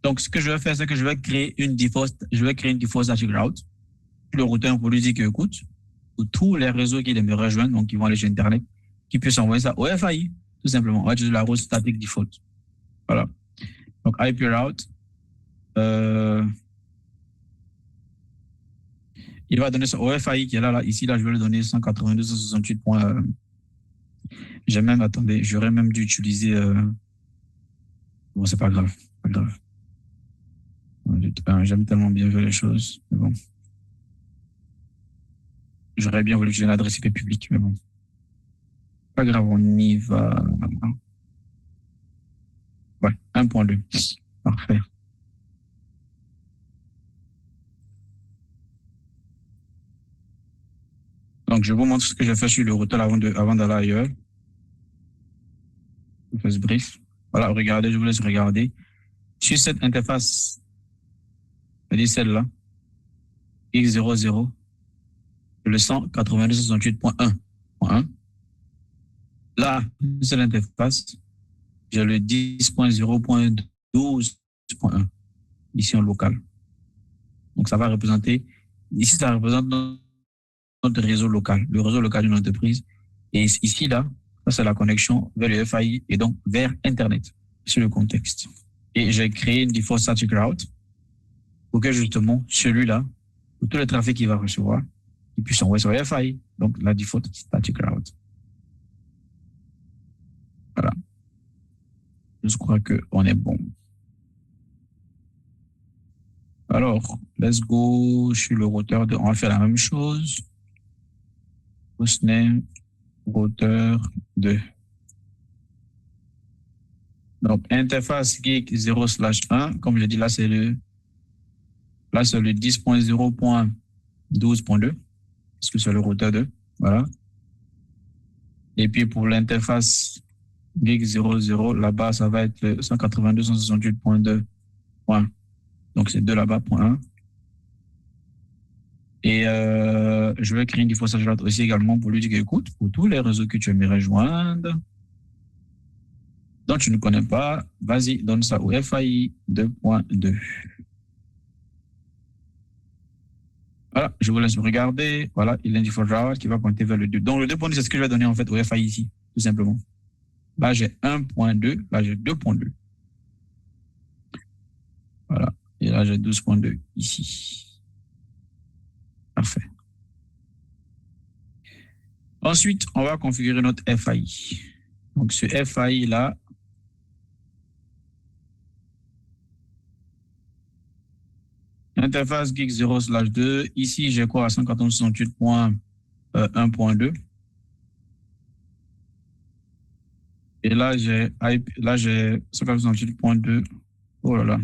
Donc, ce que je vais faire, c'est que je vais créer une default static route. Le routeur pour lui dire que, écoute, pour tous les réseaux qui me rejoignent, donc qui vont aller sur Internet, qui puissent envoyer ça au FAI, tout simplement. On va utiliser la route static default. Voilà. Donc, IP route, il va donner ça au FAI qui est là. Ici, là, je vais lui donner 192.168. J'ai même, attendez, j'aurais même dû utiliser. Bon, c'est pas grave. Pas grave. J'aime tellement bien faire les choses. Mais bon. J'aurais bien voulu utiliser l'adresse IP publique, mais bon. Pas grave, on y va. Ouais, 1.2. Parfait. Donc, je vous montre ce que j'ai fait sur le routeur avant d'aller ailleurs. Je fais ce brief. Voilà, regardez, je vous laisse regarder. Sur cette interface, c'est-à-dire celle-là, X00, le 192.168.1. Là, c'est l'interface. J'ai le 10.0.12.1 ici en local. Donc, ça va représenter, ici, ça représente notre réseau local, le réseau local d'une entreprise. Et ici, là, ça, c'est la connexion vers le FAI et donc vers Internet, sur le contexte. Et j'ai créé une default static route pour que justement, celui-là, pour tout le trafic qu'il va recevoir, il puisse envoyer sur le FAI. Donc, la default static route. Voilà. Je crois qu'on est bon. Alors, let's go sur le routeur. On va faire la même chose. Hostname, routeur 2. Donc, interface gig 0/1. Comme je dis, là, c'est le 10.0.12.2. Parce que c'est le routeur 2. Voilà. Et puis, pour l'interface gig 00, là-bas, ça va être 192.168.2. Donc, c'est 2 là-bas, point 1. Et je vais créer une default static route aussi également pour lui dire que, écoute, pour tous les réseaux que tu aimerais rejoindre, dont tu ne connais pas, vas-y, donne ça au FAI 2.2. Voilà, je vous laisse regarder. Voilà, il y a une default route qui va pointer vers le 2. Donc, le 2.2, c'est ce que je vais donner en fait au FAI ici, tout simplement. Là, j'ai 1.2, là, j'ai 2.2. Voilà, et là, j'ai 12.2 ici. Parfait. Ensuite, on va configurer notre FAI. Donc, ce FAI là, interface gig 0/2. Ici, j'ai quoi à 192.168.1.2. Et là, j'ai 192.2. Oh là là.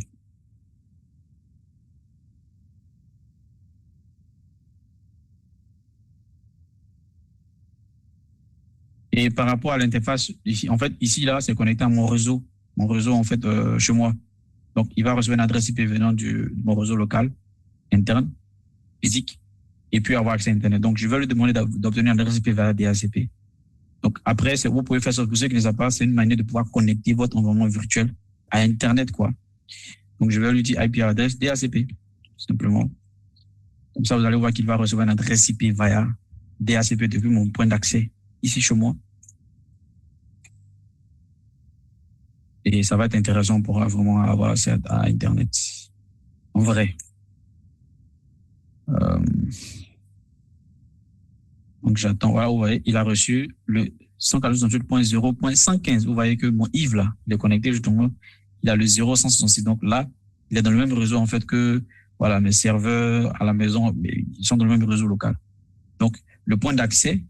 Et par rapport à l'interface, ici, en fait, ici, là, c'est connecté à mon réseau. Mon réseau, en fait, chez moi. Donc, il va recevoir une adresse IP venant de mon réseau local, interne, physique, et puis avoir accès à Internet. Donc, je vais lui demander d'obtenir une adresse IP via DHCP. Donc, après, vous pouvez faire ça. Pour ceux qui ne savent pas, c'est une manière de pouvoir connecter votre environnement virtuel à Internet, quoi. Donc, je vais lui dire IP adresse DHCP, simplement. Comme ça, vous allez voir qu'il va recevoir une adresse IP via DHCP depuis mon point d'accès ici chez moi. Et ça va être intéressant pour vraiment avoir accès à Internet. En vrai. Donc, j'attends. Voilà, vous voyez, il a reçu le 148.0.115. Vous voyez que mon Yves, là, il est connecté justement. Il a le 0.166. Donc là, il est dans le même réseau, en fait, que voilà, mes serveurs à la maison, ils sont dans le même réseau local. Donc, le point d'accès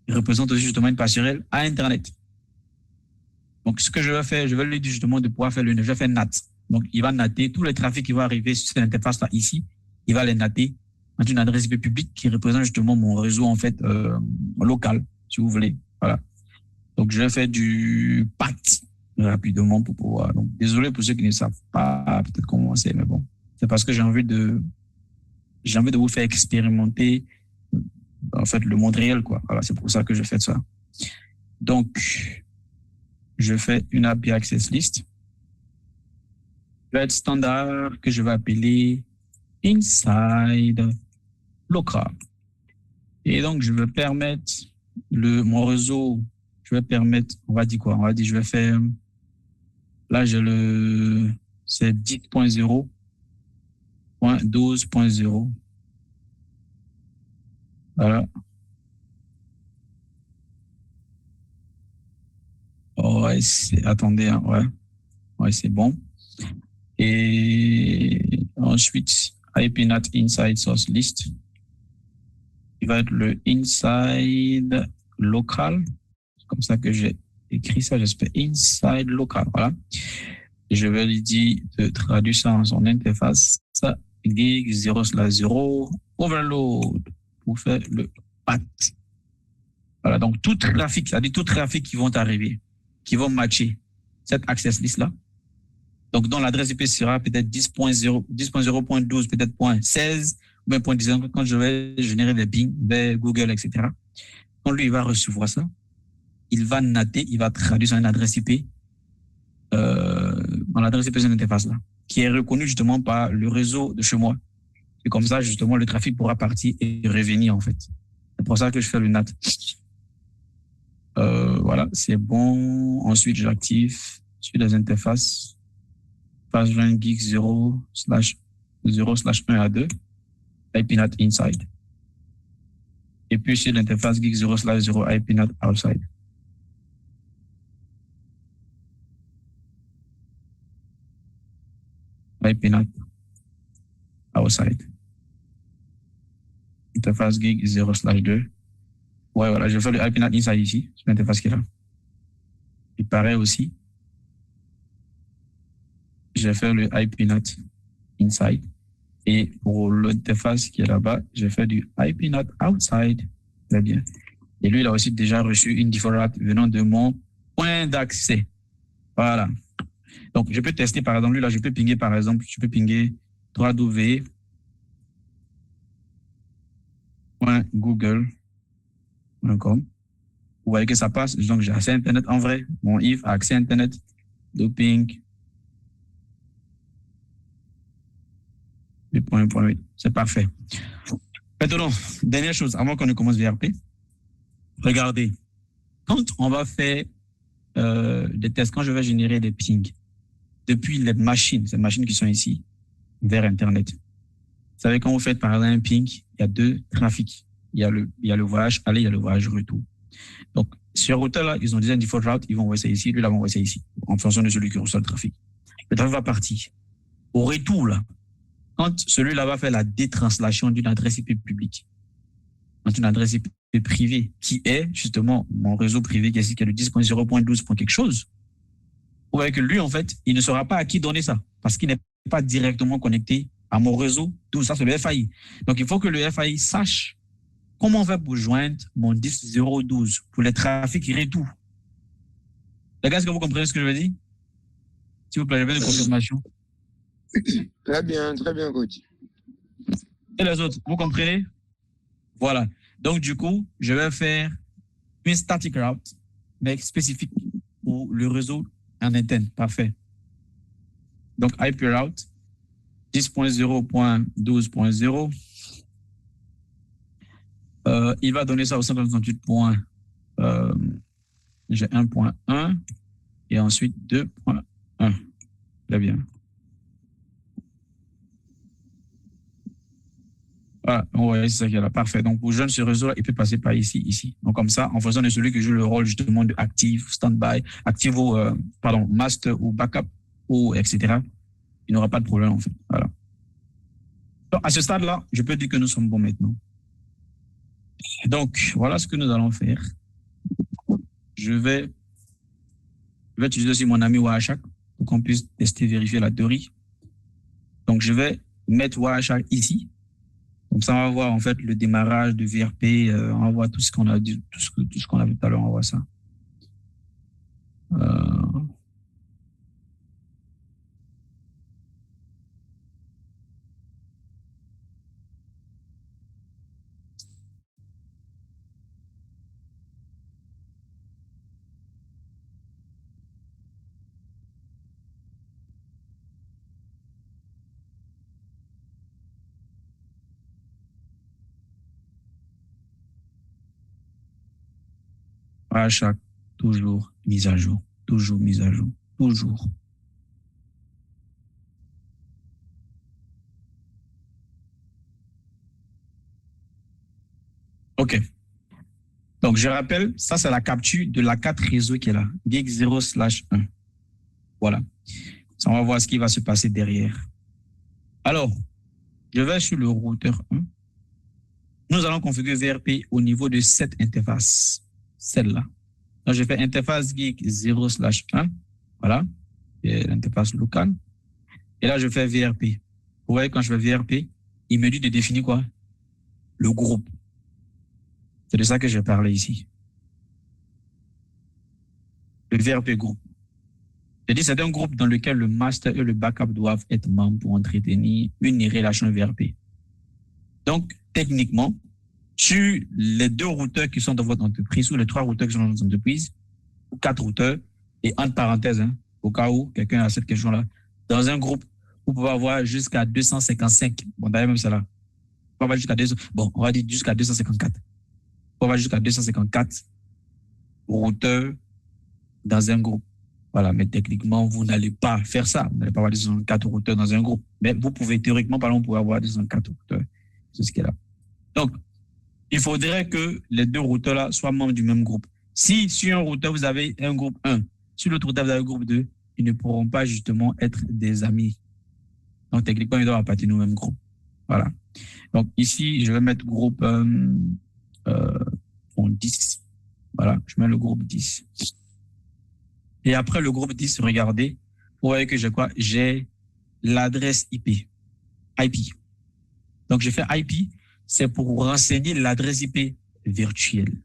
représente aussi justement une passerelle à Internet. Donc, ce que je vais faire, je vais lui dire justement de pouvoir faire je vais faire NAT. Donc, il va natter tous les trafics qui vont arriver sur cette interface-là ici. Il va les natter dans une adresse IP publique qui représente justement mon réseau, en fait, local, si vous voulez. Voilà. Donc, je vais faire du PAT rapidement pour pouvoir. Donc, désolé pour ceux qui ne savent pas peut-être comment c'est, mais bon. C'est parce que j'ai envie de vous faire expérimenter, en fait, le monde réel, quoi. Voilà, c'est pour ça que je fais ça. Donc, je fais une API Access List. va être standard que je vais appeler inside local. Et donc, je vais permettre mon réseau, je vais permettre, on va dire quoi? On va dire, je vais faire, là, c'est 10.0.12.0. Voilà. Oh, ouais, attendez, hein, ouais. Ouais, c'est bon. Et ensuite, IPNAT inside source list. Il va être le inside local. C'est comme ça que j'ai écrit ça, j'espère. Inside local, voilà. Et je vais lui dire de traduire ça en son interface. Ça, gig 0/0 overload pour faire le pat. Voilà, donc tout trafic, c'est-à-dire tout trafic qui vont arriver, qui vont matcher cette access list-là. Donc, dont l'adresse IP sera peut-être 10.0, 10.0.12, peut-être .16, ou bien .19, quand je vais générer des pings vers Google, etc. Quand lui, il va recevoir ça, il va natter, il va traduire sur une adresse IP, dans l'adresse IP de cette interface-là, qui est reconnue justement par le réseau de chez moi. Et comme ça, justement, le trafic pourra partir et revenir, en fait. C'est pour ça que je fais le NAT. Voilà, c'est bon. Ensuite, j'active sur les interfaces. Phase 20 gig 0/0/1 à 2, IPNAT inside. Et puis sur l'interface gig 0/0 IPNAT outside. IPNAT outside. Interface gig 0/2. Ouais, voilà, je fais le IPNAT inside ici, sur l'interface qui est là. Et pareil aussi, j'ai fait le IPNAT inside. Et pour l'interface qui est là-bas, j'ai fait du IPNAT outside. Très bien. Et lui, il a aussi déjà reçu une default route venant de mon point d'accès. Voilà. Donc, je peux tester, par exemple, lui, là, je peux pinguer, par exemple, je peux pinguer www.google.com. Vous voyez que ça passe. Donc, j'ai accès à Internet en vrai. Mon if a accès à Internet. Doping. C'est parfait. Maintenant, dernière chose, avant qu'on ne commence VRP, regardez, quand on va faire des tests, quand je vais générer des pings depuis les machines, ces machines qui sont ici, vers Internet. Vous savez, quand vous faites par exemple un ping, il y a deux trafics. Il y a le voyage aller, il y a le voyage retour. Donc, sur routeur là, ils ont déjà une default route, ils vont envoyer ça ici, lui là, va envoyer ça ici, en fonction de celui qui reçoit le trafic. Le trafic va partir. Au retour, là, quand celui-là va faire la détranslation d'une adresse IP publique, dans une adresse IP privée, qui est justement mon réseau privé qui est ici, qui est le 10.0.12. quelque chose, vous voyez que lui, en fait, il ne saura pas à qui donner ça, parce qu'il n'est pas directement connecté à mon réseau. Tout ça, c'est le FAI. Donc, il faut que le FAI sache comment on fait pour joindre mon 10.0.12 pour les trafics retour. Les gars, est-ce que vous comprenez ce que je veux dire? S'il vous plaît, j'avais une confirmation. Très bien, coach. Et les autres, vous comprenez? Voilà. Donc, du coup, je vais faire une static route, mais spécifique pour le réseau en interne. Parfait. Donc, IP route 10.0.12.0. Il va donner ça au 168. J'ai 1.1 et ensuite 2.1. Très bien. Voilà, ouais, c'est ça qui est là. Parfait. Donc, pour joindre ce réseau-là, il peut passer par ici, ici. Donc, comme ça, en fonction de celui qui joue le rôle justement de active, standby, active ou, master ou backup ou etc., il n'aura pas de problème, en fait. Voilà. Donc, à ce stade-là, je peux dire que nous sommes bons maintenant. Donc, voilà ce que nous allons faire. Je vais utiliser aussi mon ami Wahashak pour qu'on puisse tester, vérifier la théorie. Donc, je vais mettre Wahashak ici. Comme ça, on va voir en fait le démarrage de VRP. On va voir tout ce qu'on a dit, tout ce qu'on a vu tout à l'heure. On va voir ça. à chaque, toujours mise à jour, toujours mise à jour, toujours. OK. Donc, je rappelle, ça, c'est la capture de la carte réseau qui est là, gig 0/1. Voilà. Ça, on va voir ce qui va se passer derrière. Alors, je vais sur le routeur 1. Nous allons configurer VRP au niveau de cette interface, celle-là. Donc, je fais interface gig 0/1. Voilà. L'interface locale. Et là, je fais VRP. Vous voyez, quand je fais VRP, il me dit de définir quoi? Le groupe. C'est de ça que je vais parler ici. Le VRP groupe. Je dis c'est un groupe dans lequel le master et le backup doivent être membres pour entretenir une relation VRP. Donc, techniquement, sur les 2 routeurs qui sont dans votre entreprise, ou les 3 routeurs qui sont dans votre entreprise, ou 4 routeurs, et entre parenthèses, au cas où quelqu'un a cette question-là, dans un groupe, vous pouvez avoir jusqu'à 255. Bon, d'ailleurs, même ça là. On va jusqu'à 200. Bon, on va dire jusqu'à 254. On va jusqu'à 254 routeurs dans un groupe. Voilà, mais techniquement, vous n'allez pas faire ça. Vous n'allez pas avoir 204 routeurs dans un groupe. Mais vous pouvez, théoriquement parlant, vous pouvez avoir 204 routeurs. C'est ce qui est là. Donc, il faudrait que les 2 routeurs-là soient membres du même groupe. Si sur un routeur, vous avez un groupe 1, sur l'autre routeur, vous avez un groupe 2, ils ne pourront pas justement être des amis. Donc, techniquement, ils doivent appartenir au même groupe. Voilà. Donc, ici, je vais mettre groupe 10. Voilà, je mets le groupe 10. Et après le groupe 10, regardez, vous voyez que j'ai quoi? J'ai l'adresse IP. Donc, je fais IP, c'est pour renseigner l'adresse IP virtuelle,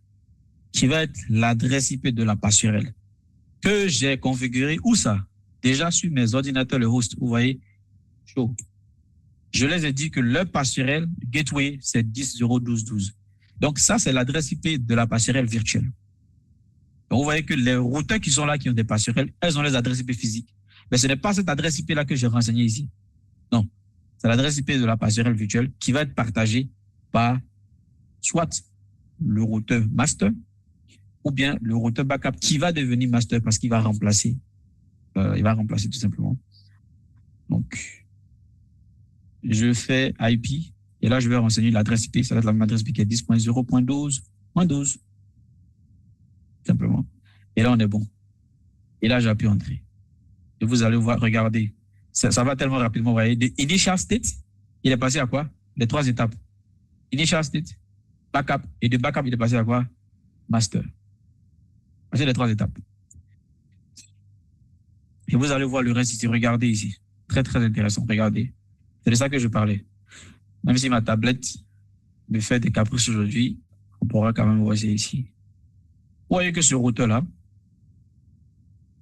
qui va être l'adresse IP de la passerelle, que j'ai configurée. Où ça? Déjà sur mes ordinateurs, le host, vous voyez, chaud. Je les ai dit que leur passerelle gateway, c'est 10.0.12.12. Donc, ça, c'est l'adresse IP de la passerelle virtuelle. Donc, vous voyez que les routeurs qui sont là, qui ont des passerelles, elles ont les adresses IP physiques. Mais ce n'est pas cette adresse IP-là que j'ai renseignée ici. Non. C'est l'adresse IP de la passerelle virtuelle qui va être partagée par soit le routeur master ou bien le routeur backup qui va devenir master parce qu'il va remplacer. Il va remplacer tout simplement. Donc, je fais IP et là, je vais renseigner l'adresse IP. Ça va être la même adresse IP qui est 10.0.12.12. Simplement. Et là, on est bon. Et là, j'appuie Entrée. Et vous allez voir, regardez. Ça va tellement rapidement. Vous voyez, de initial state, il est passé à quoi? Les 3 étapes. Initial state, backup. Et de backup, il est passé à quoi? Master. C'est les 3 étapes. Et vous allez voir le reste ici. Regardez ici. Très, très intéressant. Regardez. C'est de ça que je parlais. Même si ma tablette me fait des caprices aujourd'hui, on pourra quand même voir ça ici. Vous voyez que ce routeur-là,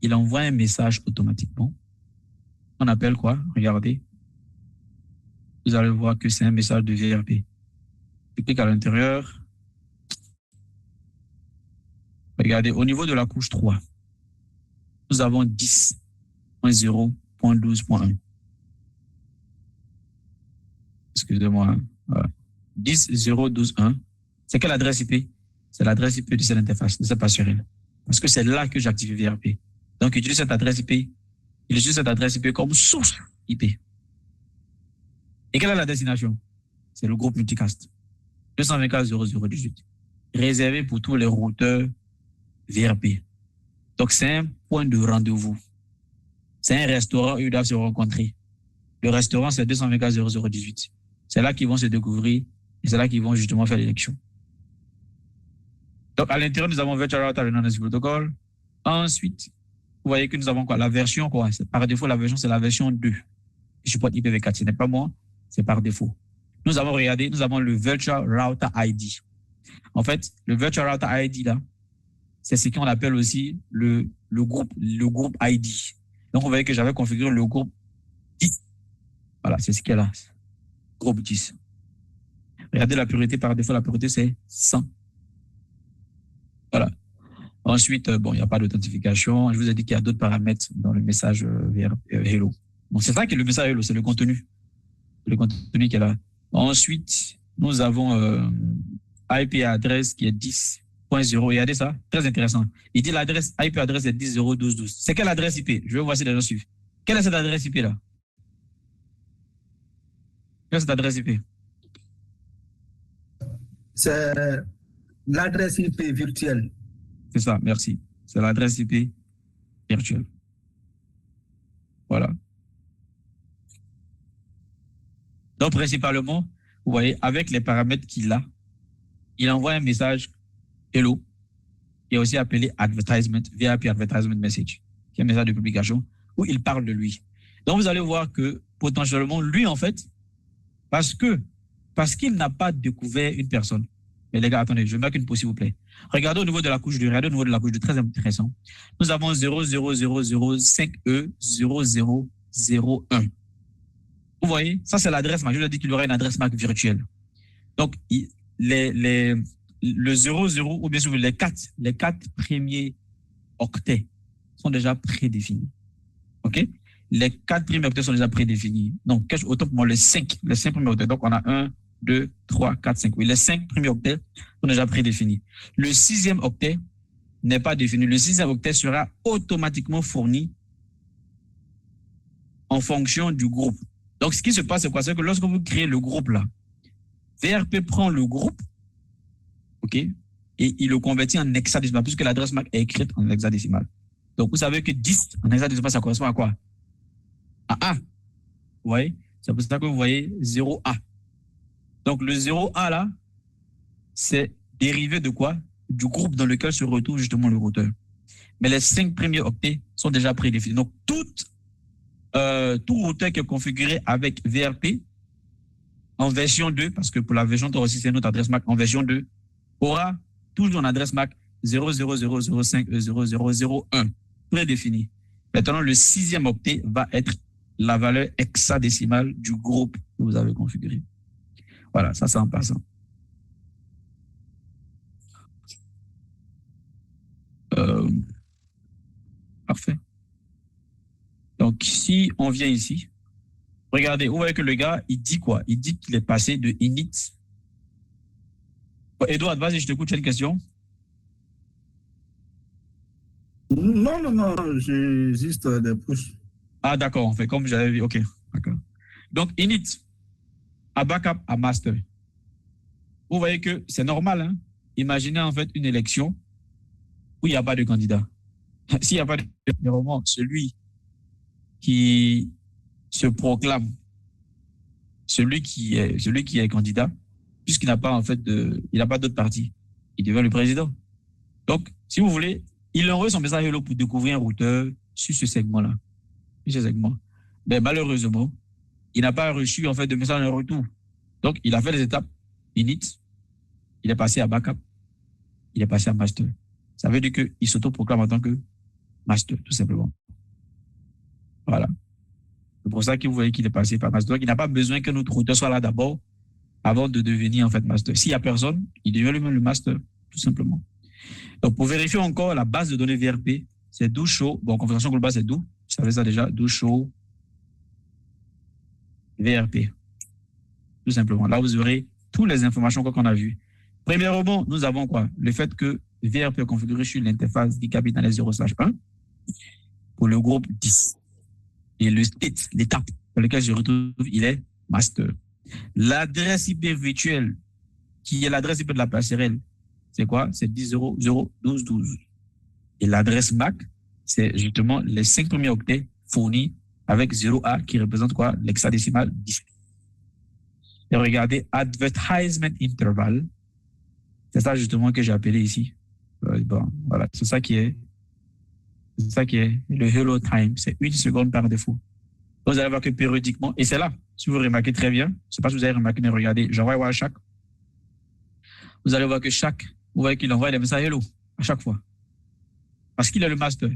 il envoie un message automatiquement. On appelle quoi? Regardez. Vous allez voir que c'est un message de VRP. Je clique à l'intérieur. Regardez, au niveau de la couche 3, nous avons 10.0.12.1. Excusez-moi. Voilà. 10.0.12.1. C'est quelle adresse IP? C'est l'adresse IP de cette interface, de cette passerelle. Parce que c'est là que j'active VRP. Donc, il utilise cette adresse IP. Il utilise cette adresse IP comme source IP. Et quelle est la destination? C'est le groupe multicast. 224.0.0.18. Réservé pour tous les routeurs VRP. Donc, c'est un point de rendez-vous. C'est un restaurant où ils doivent se rencontrer. Le restaurant, c'est 224.0.0.18. C'est là qu'ils vont se découvrir et c'est là qu'ils vont justement faire l'élection. Donc, à l'intérieur, nous avons Virtual Router Redundancy Protocol. Ensuite, vous voyez que nous avons quoi? La version, quoi? Par défaut, la version, c'est la version 2. Je supporte IPv4. Ce n'est pas moi, c'est par défaut. Nous avons regardé, nous avons le Virtual Router ID. En fait, le Virtual Router ID, là, c'est ce qu'on appelle aussi le groupe ID. Donc, vous voyez que j'avais configuré le groupe 10. Voilà, c'est ce qu'il y a là. Groupe 10. Regardez la priorité, par défaut, la priorité, c'est 100. Voilà. Ensuite, bon, il n'y a pas d'authentification. Je vous ai dit qu'il y a d'autres paramètres dans le message Hello. Donc, c'est ça qui est le message Hello, c'est le contenu. Le contenu qui est là. Ensuite, nous avons IP adresse qui est 10. .0. Regardez ça, très intéressant. Il dit l'adresse IP adresse est 10.0.12.12. C'est quelle adresse IP? Je vais voir si les gens suivent. Quelle est cette adresse IP là? Quelle est cette adresse IP? C'est l'adresse IP virtuelle. C'est ça, merci. C'est l'adresse IP virtuelle. Voilà. Donc, principalement, vous voyez, avec les paramètres qu'il a, il envoie un message Hello, qui est aussi appelé Advertisement, VIP Advertisement Message, qui est un message de publication où il parle de lui. Donc, vous allez voir que potentiellement, lui, en fait, parce qu'il n'a pas découvert une personne. Mais les gars, attendez, je marque une pause, s'il vous plaît. Regardez au niveau de la couche de, très intéressant. Nous avons 00005E0001. Vous voyez, ça c'est l'adresse MAC. Je vous ai dit qu'il y aurait une adresse MAC virtuelle. Donc, le 00 ou bien sûr les quatre premiers octets sont déjà prédéfinis. OK? Les 4 premiers octets sont déjà prédéfinis. Donc, autant pour moi, les 5 premiers octets. Donc, on a 1, 2, 3, 4, 5. Oui, les 5 premiers octets sont déjà prédéfinis. Le 6e octet n'est pas défini. Le 6e octet sera automatiquement fourni en fonction du groupe. Donc, ce qui se passe, c'est quoi? C'est que lorsque vous créez le groupe là, VRP prend le groupe, OK, et il le convertit en hexadécimal, puisque l'adresse MAC est écrite en hexadécimal. Donc, vous savez que 10 en hexadécimal, ça correspond à quoi? À A. Vous voyez? C'est pour ça que vous voyez 0A. Donc, le 0A là, c'est dérivé de quoi? Du groupe dans lequel se retrouve justement le routeur. Mais les 5 premiers octets sont déjà prédéfinis. Donc, tout routeur qui est configuré avec VRP en version 2, parce que pour la version 3 aussi, c'est notre adresse MAC en version 2, aura toujours une adresse MAC 00005E0001 prédéfinie. Maintenant, le 6e octet va être la valeur hexadécimale du groupe que vous avez configuré. Voilà, ça c'est en passant. Parfait. Donc, si on vient ici, regardez, vous voyez que le gars, il dit quoi? Il dit qu'il est passé de init. Edouard, vas-y, je t'écoute, tu as une question? Non, j'ai juste des push. Ah, d'accord, on fait comme j'avais vu. OK, d'accord. Donc, init, à backup, à master. Vous voyez que c'est normal, hein? Imaginez en fait une élection où il n'y a pas de candidat. S'il n'y a pas de candidat, celui qui se proclame, celui qui est candidat, puisqu'il n'a pas en fait il n'a pas d'autre parti, il devient le président. Donc, si vous voulez, il envoie son message hello pour découvrir un routeur sur ce segment-là. Mais malheureusement, il n'a pas reçu en fait de message en retour. Donc, il a fait les étapes init, il est passé à backup, il est passé à master. Ça veut dire qu'il s'auto-proclame en tant que master, tout simplement. Voilà. C'est pour ça que vous voyez qu'il est passé par master. Donc, il n'a pas besoin que notre routeur soit là d'abord avant de devenir en fait master. S'il n'y a personne, il devient lui-même le master, tout simplement. Donc, pour vérifier encore la base de données VRP, c'est do show. Bon, configuration globale, c'est do. Vous savez ça déjà. Do show VRP. Tout simplement. Là, vous aurez toutes les informations qu'on a vues. Premièrement, nous avons quoi? Le fait que VRP est configuré sur l'interface gigabyte 0/1 pour le groupe 10. Et le state, l'étape dans laquelle je retrouve, il est master. L'adresse IP virtuelle, qui est l'adresse IP de la passerelle, c'est quoi? C'est 10.0.0.12.12. Et l'adresse MAC, c'est justement les 5 premiers octets fournis avec 0A qui représente quoi? L'hexadécimal 10. Et regardez, advertisement interval, c'est ça justement que j'ai appelé ici. Bon, voilà, c'est ça qui est le hello time, c'est 1 seconde par défaut. Donc, vous allez voir que périodiquement, et c'est là, si vous remarquez très bien, je ne sais pas si vous avez remarqué, mais regardez, j'envoie à chaque. Vous allez voir que vous voyez qu'il envoie des messages hello à chaque fois. Parce qu'il est le master.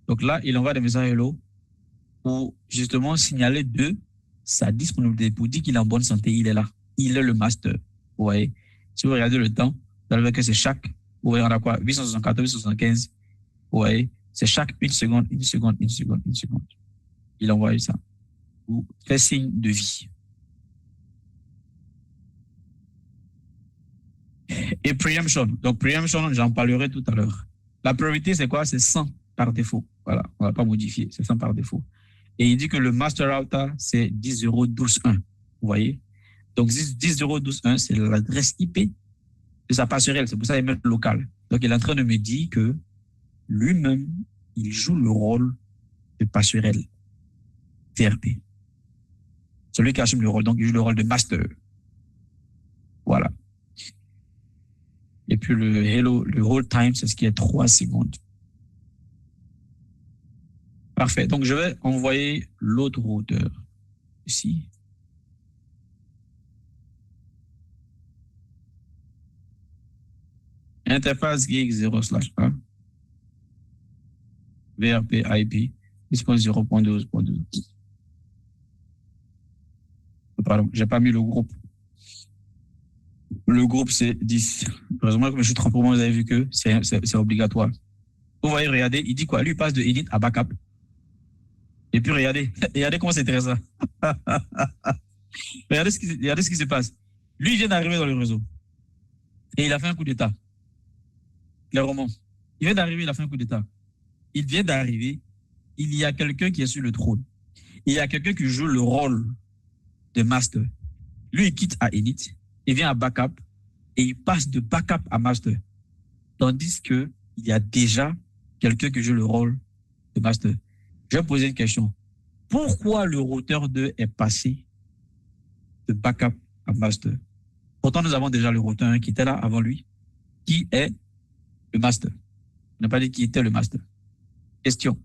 Donc là, il envoie des messages hello pour justement signaler de sa disponibilité, pour dire qu'il est en bonne santé, il est là. Il est le master. Vous voyez, si vous regardez le temps, vous allez voir que c'est chaque, vous voyez, on a quoi, 874, 875, vous voyez, c'est chaque 1 seconde. Il envoie ça. Ou fait signe de vie. Et preemption. Donc, preemption, j'en parlerai tout à l'heure. La priorité, c'est quoi? C'est 100 par défaut. Voilà, on ne va pas modifier, c'est 100 par défaut. Et il dit que le master router, c'est 10.0.12.1. Vous voyez? Donc, 10.0.12.1, c'est l'adresse IP de sa passerelle. C'est pour ça qu'il met local. Donc, il est en train de me dire que lui-même, il joue le rôle de passerelle TRP. Celui qui assume le rôle, donc il joue le rôle de master. Voilà. Et puis le hold time, c'est ce qui est 3 secondes. Parfait. Donc, je vais envoyer l'autre routeur ici. Interface GX0/1 VRP IP 10.0.12.12. Pardon, j'ai pas mis le groupe. Le groupe, c'est 10. Heureusement que je suis trompé, vous avez vu que c'est obligatoire. Vous voyez, regardez, il dit quoi? Lui, il passe de init à backup. Et puis, regardez comment c'est intéressant. regardez ce qui se passe. Lui, il vient d'arriver dans le réseau. Et il a fait un coup d'état. Clairement. Il vient d'arriver, il a fait un coup d'état. Il vient d'arriver, il y a quelqu'un qui est sur le trône. Il y a quelqu'un qui joue le rôle de master. Lui, il quitte à init, il vient à backup, et il passe de backup à master. Tandis qu'il y a déjà quelqu'un qui joue le rôle de master. Je vais poser une question. Pourquoi le routeur 2 est passé de backup à master? Pourtant, nous avons déjà le routeur 1 qui était là avant lui, qui est le master. On n'a pas dit qui était le master. Question.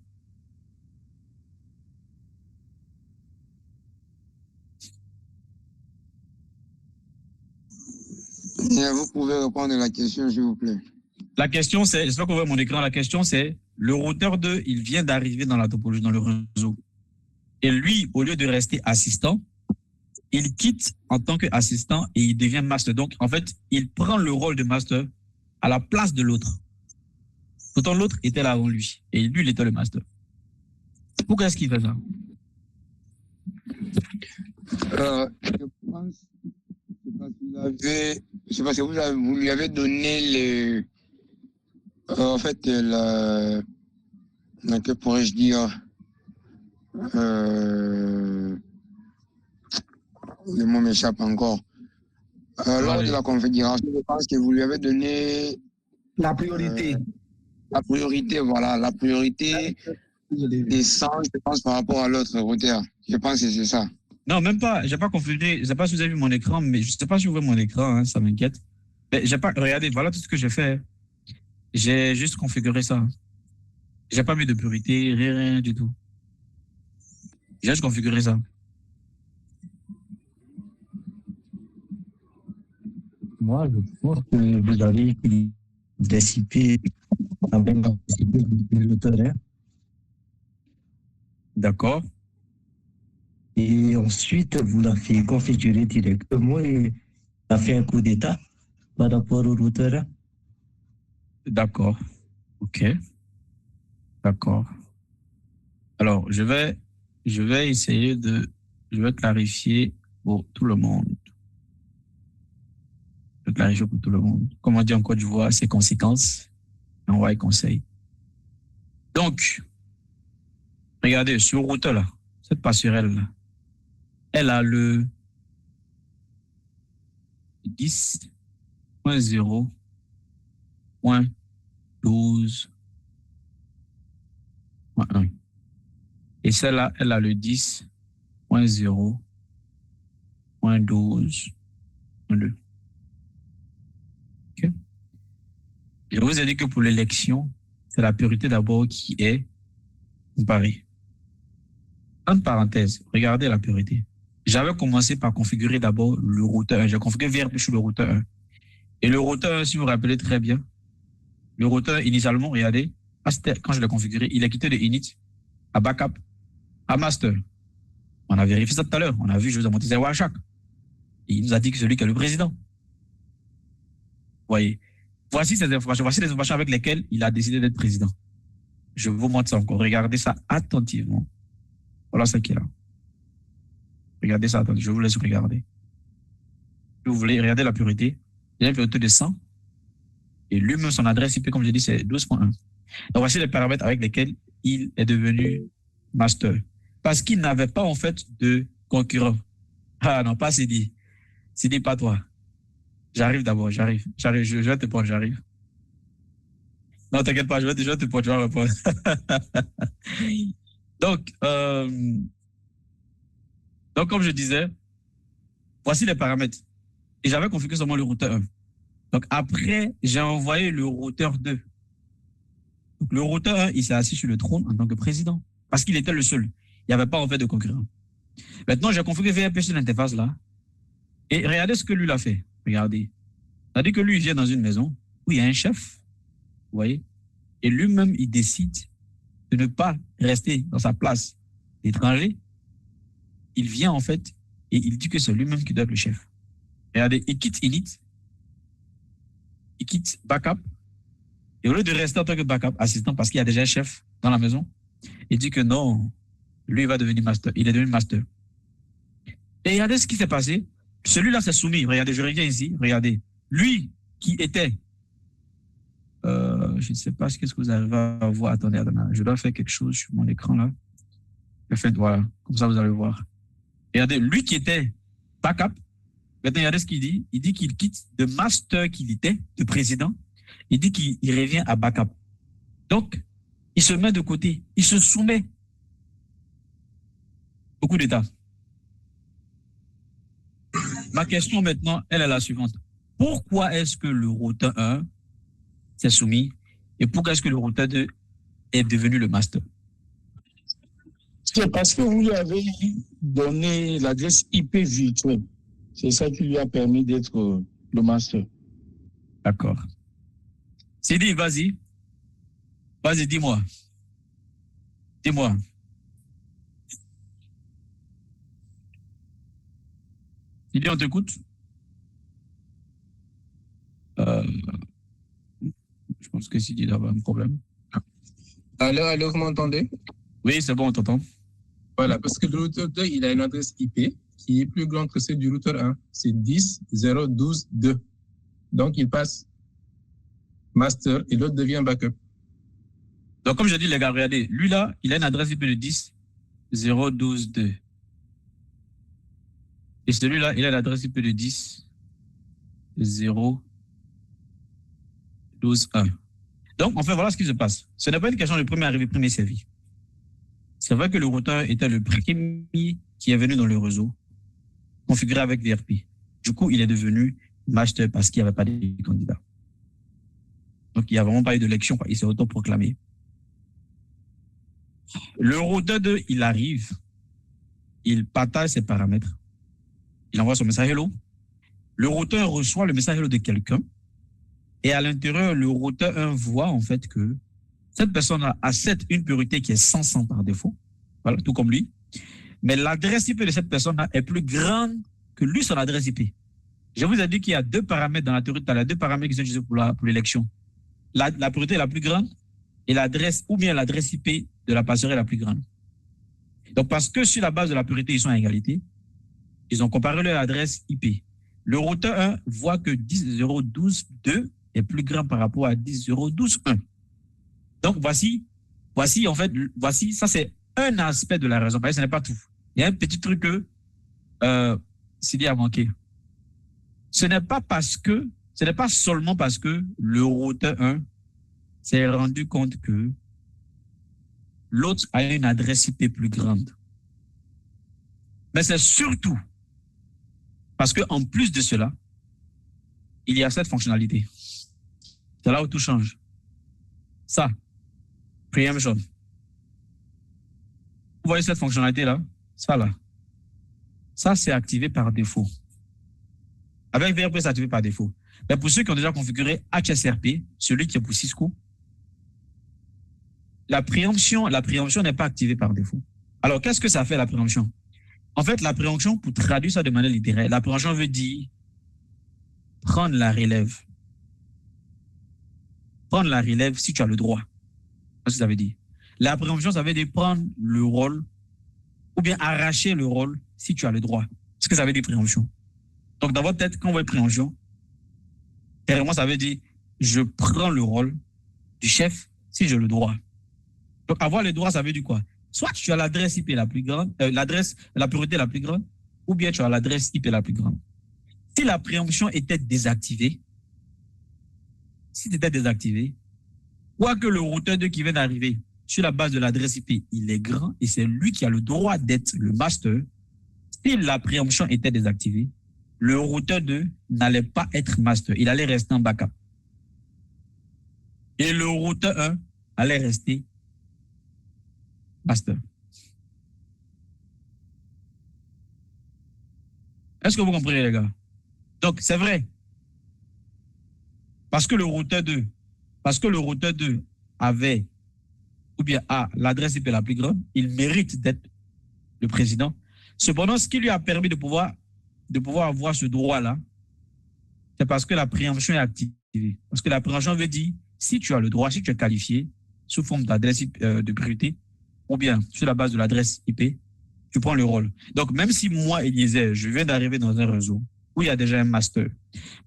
Vous pouvez répondre à la question, s'il vous plaît. La question, c'est, j'espère qu'on voit mon écran, la question, c'est, le routeur 2, il vient d'arriver dans la topologie, dans le réseau. Et lui, au lieu de rester assistant, il quitte en tant qu'assistant et il devient master. Donc, en fait, il prend le rôle de master à la place de l'autre. Pourtant, l'autre était là avant lui. Et lui, il était le master. Pourquoi est-ce qu'il fait ça? Je pense, c'est parce que vous lui avez donné en fait, que pourrais-je dire, le mot m'échappe encore. Lors de la configuration, je pense que vous lui avez donné La priorité. la priorité, voilà, la priorité des 100, je pense, par rapport à l'autre routeur. Je pense que c'est ça. Non, même pas. J'ai pas configuré. Je sais pas si vous avez vu mon écran, mais je sais pas si vous voyez mon écran, hein, ça m'inquiète. Mais j'ai pas. Regardez, voilà tout ce que j'ai fait. J'ai juste configuré ça. J'ai pas mis de priorité, rien du tout. J'ai juste configuré ça. Moi, je pense que vous avez décipé avec le terrain. D'accord. Et ensuite, vous l'avez configuré directement et a fait un coup d'état par rapport au routeur. D'accord. OK. D'accord. Alors, je vais essayer je vais clarifier pour tout le monde. Je vais clarifier pour tout le monde. Comme on dit en Côte d'Ivoire, c'est conséquences. En ouais, conseil. Donc, regardez, sur le routeur là, cette passerelle là, elle a le 10.0.12.1. Et celle-là, elle a le 10.0.12.2. Okay. Je vous ai dit que pour l'élection, c'est la priorité d'abord qui est comparée. Entre parenthèses, regardez la priorité. J'avais commencé par configurer d'abord le routeur 1. J'ai configuré VRP sur le routeur 1. Et le routeur 1, si vous vous rappelez très bien, le routeur, initialement, regardez, quand je l'ai configuré, il a quitté de init à backup à master. On a vérifié ça tout à l'heure. On a vu, je vous ai montré 0 à chaque. Et il nous a dit que celui qui est le président. Vous voyez. Voici les informations avec lesquelles il a décidé d'être président. Je vous montre ça encore. Regardez ça attentivement. Voilà ce qui est là. Regardez ça attentivement. Je vous laisse regarder. Si vous voulez regarder la priorité, il y a une priorité de 100 Et lui-même, son adresse IP, comme je dis, c'est 12.1. Donc, voici les paramètres avec lesquels il est devenu master. Parce qu'il n'avait pas, en fait, de concurrent. Ah non, pas Sidi. Sidi, pas toi. J'arrive d'abord, j'arrive. Je vais te prendre, j'arrive. Non, t'inquiète pas, je vais te prendre, tu vas répondre. Donc, comme je disais, voici les paramètres. Et j'avais configuré seulement le routeur 1. Donc, après, j'ai envoyé le routeur 2. Donc, le routeur 1, il s'est assis sur le trône en tant que président. Parce qu'il était le seul. Il n'y avait pas, en fait, de concurrent. Maintenant, j'ai configuré VRP sur l'interface là. Et regardez ce que lui a fait. Regardez. C'est-à-dire que lui, il vient dans une maison où il y a un chef. Vous voyez? Et lui-même, il décide de ne pas rester dans sa place d'étranger. Il vient, en fait, et il dit que c'est lui-même qui doit être le chef. Regardez, il quitte init. Il quitte backup. Et au lieu de rester en tant que backup assistant parce qu'il y a déjà un chef dans la maison, il dit que non, lui, il va devenir master. Il est devenu master. Et regardez ce qui s'est passé. Celui-là s'est soumis. Regardez, je reviens ici. Regardez. Lui qui était, je ne sais pas ce que vous arrivez à voir. Attendez. Je dois faire quelque chose sur mon écran là. Voilà. Comme ça, vous allez voir. Regardez, lui qui était backup. Maintenant, regardez ce qu'il dit. Il dit qu'il quitte de master qu'il était, de président. Il dit qu'il revient à backup. Donc, il se met de côté. Il se soumet. Beaucoup d'états. Ma question maintenant, elle est la suivante. Pourquoi est-ce que le routeur 1 s'est soumis et pourquoi est-ce que le routeur 2 est devenu le master? C'est parce que vous lui avez donné l'adresse IP virtuelle. C'est ça qui lui a permis d'être le master. D'accord. Sidi, vas-y. Vas-y, dis-moi. Dis-moi. Sidi, on t'écoute. Je pense que Sidi a un problème. Allô, vous m'entendez? Oui, c'est bon, on t'entend. Voilà, parce que le routeur 2, il a une adresse IP qui est plus grande que celle du routeur 1. C'est 10.0.12.2. Donc, il passe master et l'autre devient backup. Donc, comme je dis, les gars, regardez, lui là, il a une adresse IP de 10.0.12.2. Et celui-là, il a l'adresse IP de 10.0.12.1. Donc, en fait, voilà ce qui se passe. Ce n'est pas une question de premier arrivé, premier servi. C'est vrai que le routeur était le premier qui est venu dans le réseau, configuré avec VRP. Du coup, il est devenu master parce qu'il n'y avait pas de candidat. Donc, il n'y a vraiment pas eu d'élection, il s'est autoproclamé. Le routeur 2, il arrive, il partage ses paramètres, il envoie son message hello. Le routeur reçoit le message hello de quelqu'un et à l'intérieur, le routeur 1 voit en fait que cette personne a une priorité qui est 100 par défaut, voilà, tout comme lui. Mais l'adresse IP de cette personne-là est plus grande que lui, son adresse IP. Je vous ai dit qu'il y a deux paramètres dans la théorie, il y a deux paramètres qui sont utilisés pour l'élection. La priorité est la plus grande et l'adresse, ou bien l'adresse IP de la passerelle est la plus grande. Donc, parce que sur la base de la priorité, ils sont à égalité, ils ont comparé leur adresse IP. Le routeur 1 voit que 10.0.12.2 est plus grand par rapport à 10.0.12.1. Donc, voici, ça c'est un aspect de la raison. Parce que ce n'est pas tout. Il y a un petit truc que Sidi a manqué. Ce n'est pas seulement parce que le routeur 1 s'est rendu compte que l'autre a une adresse IP plus grande. Mais c'est surtout parce qu'en plus de cela, il y a cette fonctionnalité. C'est là où tout change. Ça, preemption. Vous voyez cette fonctionnalité-là? Ça, là. Ça, c'est activé par défaut. Avec VRP, c'est activé par défaut. Mais pour ceux qui ont déjà configuré HSRP, celui qui est pour Cisco, la préemption n'est pas activée par défaut. Alors, qu'est-ce que ça fait, la préemption? En fait, la préemption, pour traduire ça de manière littéraire, la préemption veut dire prendre la relève. Prendre la relève si tu as le droit. C'est ce que ça veut dire. La préemption, ça veut dire prendre le rôle ou bien arracher le rôle si tu as le droit. C'est ce que ça veut dire préemption. Donc, dans votre tête, quand on voit préemption, clairement, ça veut dire je prends le rôle du chef si j'ai le droit. Donc, avoir le droit, ça veut dire quoi? Soit tu as l'adresse IP la plus grande, la priorité la plus grande, ou bien tu as l'adresse IP la plus grande. Si la préemption était désactivée, quoi que le routeur 2 qui vient d'arriver sur la base de l'adresse IP, il est grand et c'est lui qui a le droit d'être le master. Si la préemption était désactivée, le routeur 2 n'allait pas être master, il allait rester en backup. Et le routeur 1 allait rester master. Est-ce que vous comprenez, les gars? Donc, c'est vrai. Parce que le routeur 2 avait, ou bien a l'adresse IP la plus grande, il mérite d'être le président. Cependant, ce qui lui a permis de pouvoir avoir ce droit-là, c'est parce que la préemption est activée. Parce que la préemption veut dire, si tu as le droit, si tu es qualifié sous forme d'adresse de priorité, ou bien sur la base de l'adresse IP, tu prends le rôle. Donc, même si moi, Eliezer, je viens d'arriver dans un réseau où il y a déjà un master,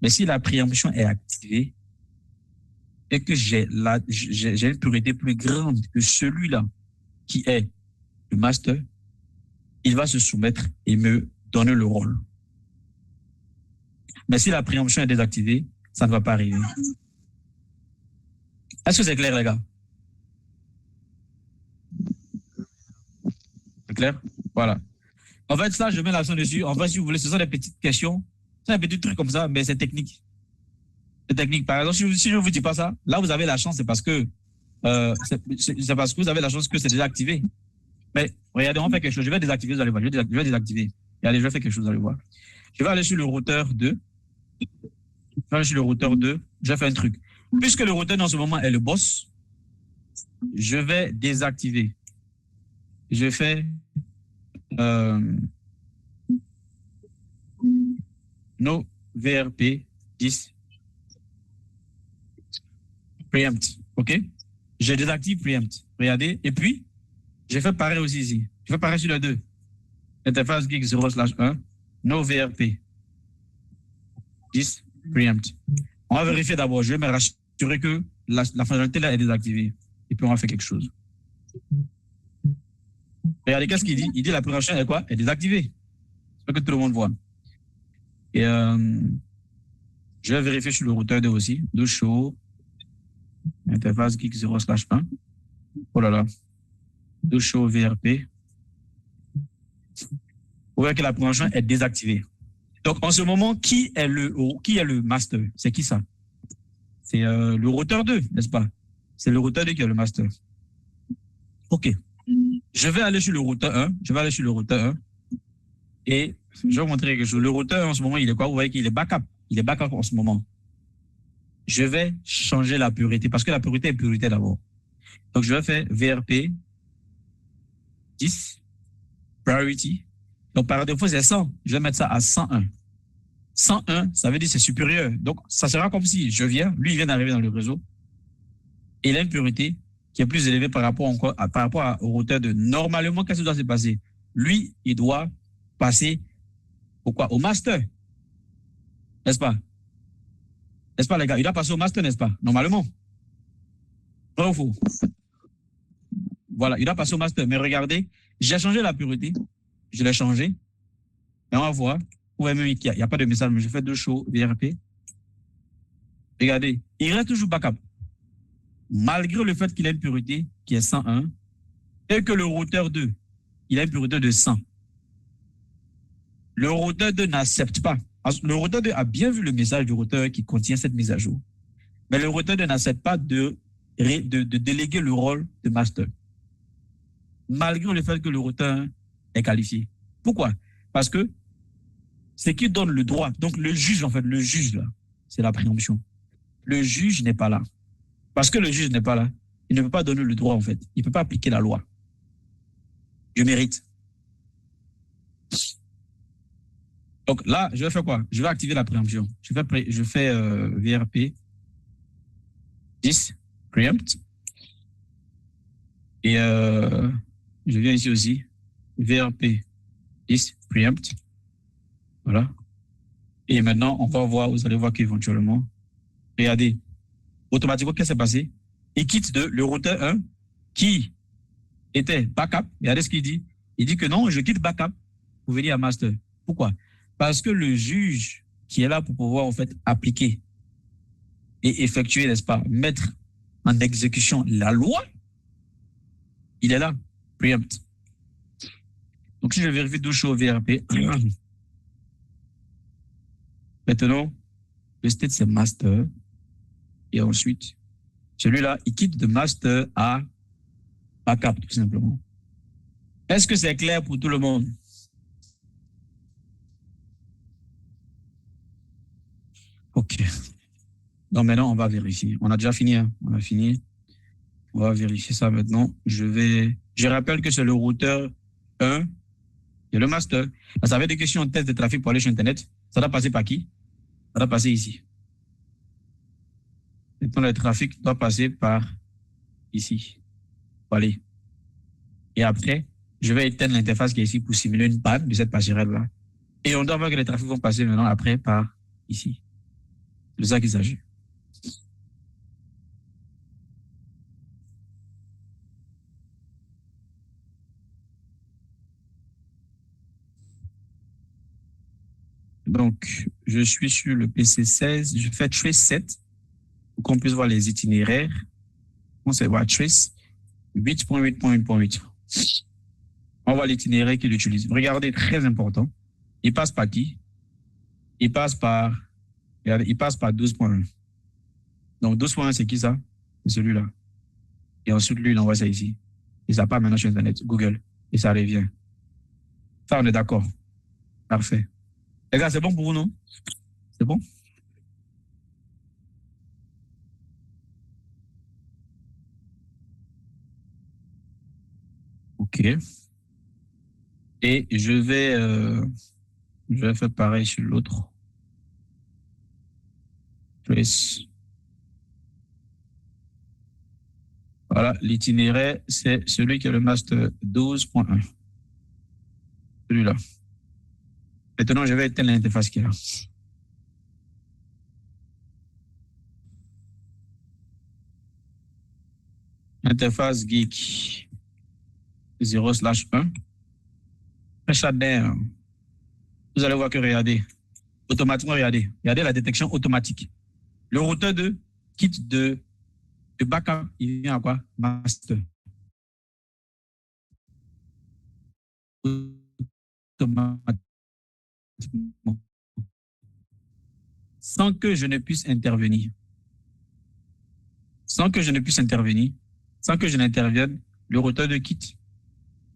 mais si la préemption est activée et que j'ai une priorité plus grande que celui-là qui est le master, il va se soumettre et me donner le rôle. Mais si la préemption est désactivée, ça ne va pas arriver. Est-ce que c'est clair, les gars? C'est clair? Voilà. En fait, ça, je mets l'accent dessus. En fait, si vous voulez, ce sont des petites questions. C'est un petit truc comme ça, mais c'est technique. C'est technique. Par exemple, si je ne vous dis pas ça, là, vous avez la chance, c'est parce que vous avez la chance que c'est déjà activé. Mais regardez, on fait quelque chose. Je vais désactiver, vous allez voir. Je vais désactiver. Regardez, je vais faire quelque chose, vous allez voir. Je vais aller sur le routeur 2. Je vais faire un truc. Puisque le routeur, en ce moment, est le boss, je vais désactiver. Je fais no VRP 10 preempt. OK? Je désactive preempt. Regardez. Et puis, je fais pareil aussi ici. Je fais pareil sur le 2. Interface geek 0/1. No VRP 10 preempt. On va vérifier d'abord. Je vais me rassurer que la fonctionnalité là est désactivée. Et puis, on va faire quelque chose. Regardez, qu'est-ce qu'il dit? Il dit la préemption est quoi? Est désactivée. C'est pas que tout le monde voit. Et je vais vérifier sur le routeur 2 aussi. Do show. Interface geek 0/1. Oh là là. Do show VRP. Vous voyez que la préemption est désactivée. Donc, en ce moment, qui est le master? C'est qui ça? C'est le routeur 2, n'est-ce pas? C'est le routeur 2 qui est le master. OK. Je vais aller sur le routeur 1. Et je vais vous montrer quelque chose. Le routeur 1, en ce moment, il est quoi? Vous voyez qu'il est backup. Il est backup en ce moment. Je vais changer la priorité parce que la priorité est priorité d'abord. Donc, je vais faire VRP 10 priority. Donc, par défaut, c'est 100. Je vais mettre ça à 101. 101, ça veut dire c'est supérieur. Donc, ça sera comme si je viens, lui, il vient d'arriver dans le réseau. Et il a une priorité qui est plus élevée par rapport au routeur 2. Normalement, qu'est-ce qui doit se passer? Lui, il doit passer au master. N'est-ce pas? N'est-ce pas, les gars? Il doit passer au master, n'est-ce pas? Normalement. Vrai ou faux? Voilà, il doit passer au master. Mais regardez, j'ai changé la priorité. Je l'ai changé. Et on va voir. Vous voyez même qu'il n'y a pas de message, mais je fais 2 show VRP. Regardez, il reste toujours backup. Malgré le fait qu'il a une priorité qui est 101 et que le routeur 2, il a une priorité de 100. Le routeur 2 n'accepte pas. Le routeur 2 a bien vu le message du routeur qui contient cette mise à jour. Mais le routeur 2 n'accepte pas de déléguer le rôle de master. Malgré le fait que le routeur est qualifié. Pourquoi? Parce que c'est qui donne le droit. Donc le juge, là, c'est la préemption. Le juge n'est pas là. Parce que le juge n'est pas là, il ne peut pas donner le droit, en fait. Il ne peut pas appliquer la loi. Je mérite. Donc là, je vais faire quoi? Je vais activer la préemption. Je fais VRP 10 preempt. Et je viens ici aussi. VRP 10 preempt. Voilà. Et maintenant, on va voir, vous allez voir qu'éventuellement, regardez, automatiquement, qu'est-ce qui s'est passé? Il quitte le routeur 1 qui était backup. Regardez ce qu'il dit. Il dit que non, je quitte backup pour venir à master. Pourquoi? Parce que le juge qui est là pour pouvoir en fait appliquer et effectuer, n'est-ce pas, mettre en exécution la loi, il est là, preempt. Donc si je vérifie tout chaud au VRP, maintenant, le state c'est master et ensuite, celui-là, il quitte de master à backup tout simplement. Est-ce que c'est clair pour tout le monde? Ok. Donc maintenant, on va vérifier. On a déjà fini. Hein? On a fini. On va vérifier ça maintenant. Je rappelle que c'est le routeur 1 et le master. Ça avait des questions en test de trafic pour aller sur Internet. Ça doit passer par qui? Ça doit passer ici. Maintenant, le trafic doit passer par ici. Voilà. Et après, je vais éteindre l'interface qui est ici pour simuler une panne de cette passerelle-là. Et on doit voir que les trafics vont passer maintenant après par ici. C'est de ça qu'il s'agit. Donc, je suis sur le PC 16. Je fais trace 7 pour qu'on puisse voir les itinéraires. On sait voir trace 8.8.8.8. On voit l'itinéraire qu'il utilise. Regardez, très important. Il passe par qui? Il passe par 12.1. Donc, 12.1, c'est qui ça? C'est celui-là. Et ensuite, lui, il envoie ça ici. Et ça part maintenant sur Internet, Google. Et ça revient. Ça, on est d'accord. Parfait. Les gars, c'est bon pour vous, non? C'est bon? OK. Et je vais faire pareil sur l'autre. Trace. Voilà, l'itinéraire, c'est celui qui est le master 12.1. Celui-là. Maintenant, je vais éteindre l'interface qui est là. Interface geek 0/1. Shutdown. Vous allez voir que regardez. Automatiquement, regardez. Regardez la détection automatique. Le routeur de quitte de backup, il vient à quoi? Master. Automatiquement. Sans que je ne puisse intervenir. Sans que je n'intervienne, le routeur de quitte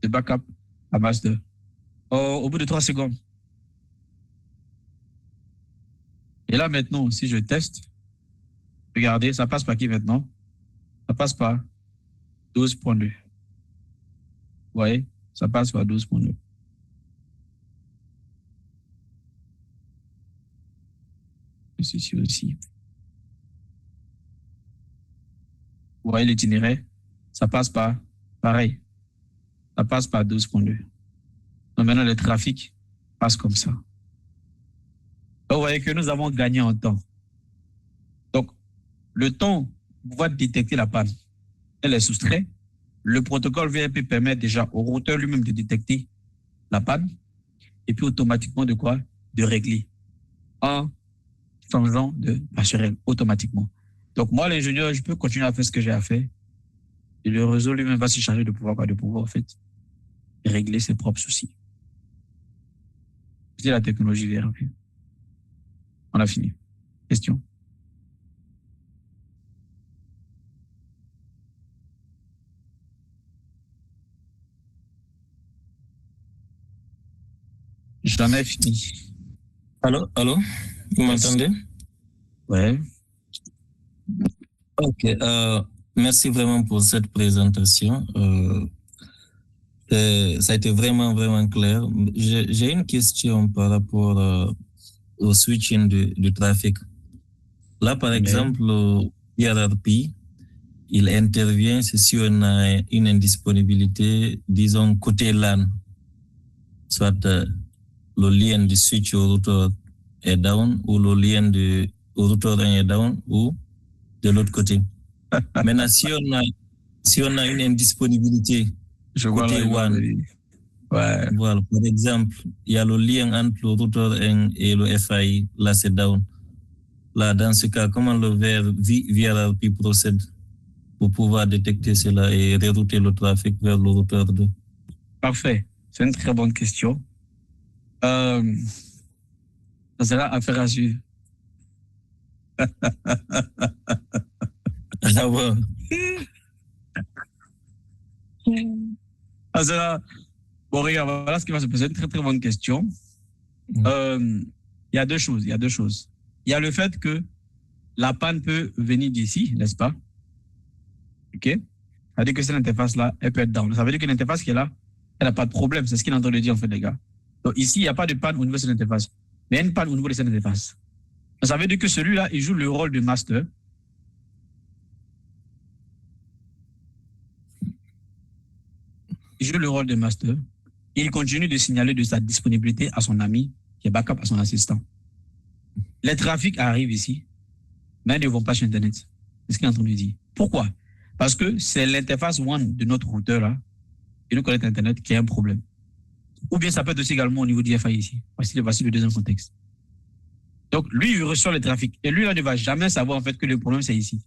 de backup à master. Au bout de 3 secondes. Et là, maintenant, si je teste, regardez, ça passe par qui maintenant? Ça passe par 12.2. Vous voyez? Ça passe par 12.2. Ceci aussi. Vous voyez l'itinéraire? Ça passe par, pareil, ça passe par 12.2. Donc maintenant, le trafic passe comme ça. Donc, vous voyez que nous avons gagné en temps. Donc, le temps pour pouvoir détecter la panne, elle est soustrait. Le protocole VRP permet déjà au routeur lui-même de détecter la panne et puis automatiquement de quoi? De régler en changeant de passerelle automatiquement. Donc, moi, l'ingénieur, je peux continuer à faire ce que j'ai à faire et le réseau lui-même va se charger de pouvoir en fait régler ses propres soucis. C'est la technologie VRP. On a fini. Question? J'en ai fini. Allô, vous m'entendez? Ouais. Ok, merci vraiment pour cette présentation. Ça a été vraiment, vraiment clair. J'ai une question par rapport au switching du trafic. Là, par exemple, le IRRP, il intervient si on a une indisponibilité, disons, côté LAN. Soit le lien du switch au routeur est down, ou le lien au routeur est down, ou de l'autre côté. Maintenant, si on a une indisponibilité Je vois côté là, WAN, ouais. voilà, par exemple, il y a le lien entre le routeur et le FAI, là c'est down. Là, dans ce cas, comment le VRRP procède pour pouvoir détecter cela et rerouter le trafic vers le routeur 2? Parfait. C'est une très bonne question. Ça sera affaire à suivre. Ah bon. Ça sera... Bon, regarde, voilà ce qui va se passer. Une très, très bonne question. Il y a deux choses. Il y a le fait que la panne peut venir d'ici, n'est-ce pas? OK? Ça veut dire que cette interface-là, elle peut être down. Ça veut dire que l'interface qui est là, elle n'a pas de problème. C'est ce qu'il est en train de dire, en fait, les gars. Donc, ici, il n'y a pas de panne au niveau de cette interface. Mais il y a une panne au niveau de cette interface. Ça veut dire que celui-là, il joue le rôle de master. Il joue le rôle de master. Et il continue de signaler de sa disponibilité à son ami, qui est backup à son assistant. Les trafics arrivent ici, mais ils ne vont pas sur Internet. C'est ce qu'il est en train de dire. Pourquoi? Parce que c'est l'interface WAN de notre routeur là, qui nous connecte à Internet, qui a un problème. Ou bien ça peut être aussi également au niveau du FAI ici. Voici le deuxième contexte. Donc, lui, il reçoit le trafic. Et lui, là, ne va jamais savoir en fait que le problème, c'est ici.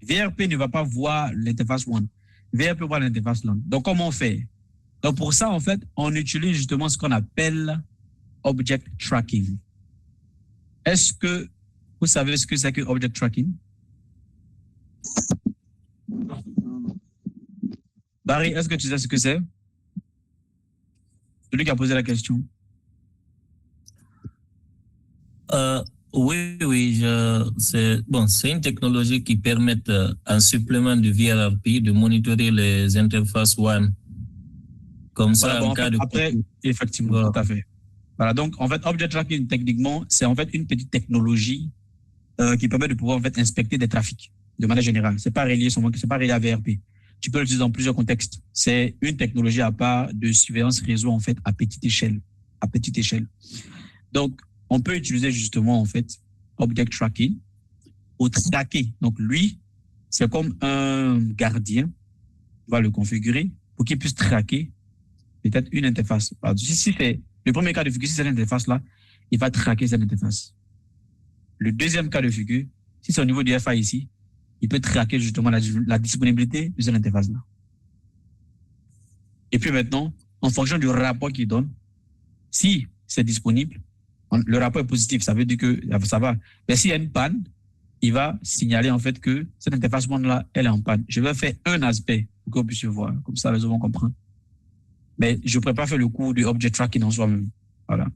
VRP ne va pas voir l'interface WAN. VRP voit l'interface LAN. Donc, comment on fait? Donc, pour ça, en fait, on utilise justement ce qu'on appelle Object Tracking. Est-ce que vous savez ce que c'est que Object Tracking? Barry, est-ce que tu sais ce que c'est? Celui qui a posé la question. Oui, c'est une technologie qui permet, en supplément du VRRP, de monitorer les interfaces WAN. Comme ça, voilà, en cas de... Après, effectivement, voilà. Tout à fait. Voilà, donc, en fait, Object Tracking, techniquement, c'est en fait une petite technologie qui permet de pouvoir, en fait, inspecter des trafics de manière générale. C'est pas relié à VRP. Tu peux l'utiliser dans plusieurs contextes. C'est une technologie à part de surveillance réseau, en fait, à petite échelle. Donc, on peut utiliser justement, en fait, Object Tracking pour traquer. Donc, lui, c'est comme un gardien. On va le configurer pour qu'il puisse traquer peut-être une interface. Si c'est le premier cas de figure, si c'est l'interface-là, il va traquer cette interface. Le deuxième cas de figure, si c'est au niveau du FA ici, il peut traquer justement la disponibilité de cette interface-là. Et puis maintenant, en fonction du rapport qu'il donne, si c'est disponible, le rapport est positif, ça veut dire que ça va. Mais s'il y a une panne, il va signaler en fait que cette interface-là, elle est en panne. Je vais faire un aspect pour qu'on puisse voir, comme ça les autres vont comprendre. Mais je ne pourrais pas faire le cours du Object Tracking en soi-même. Voilà.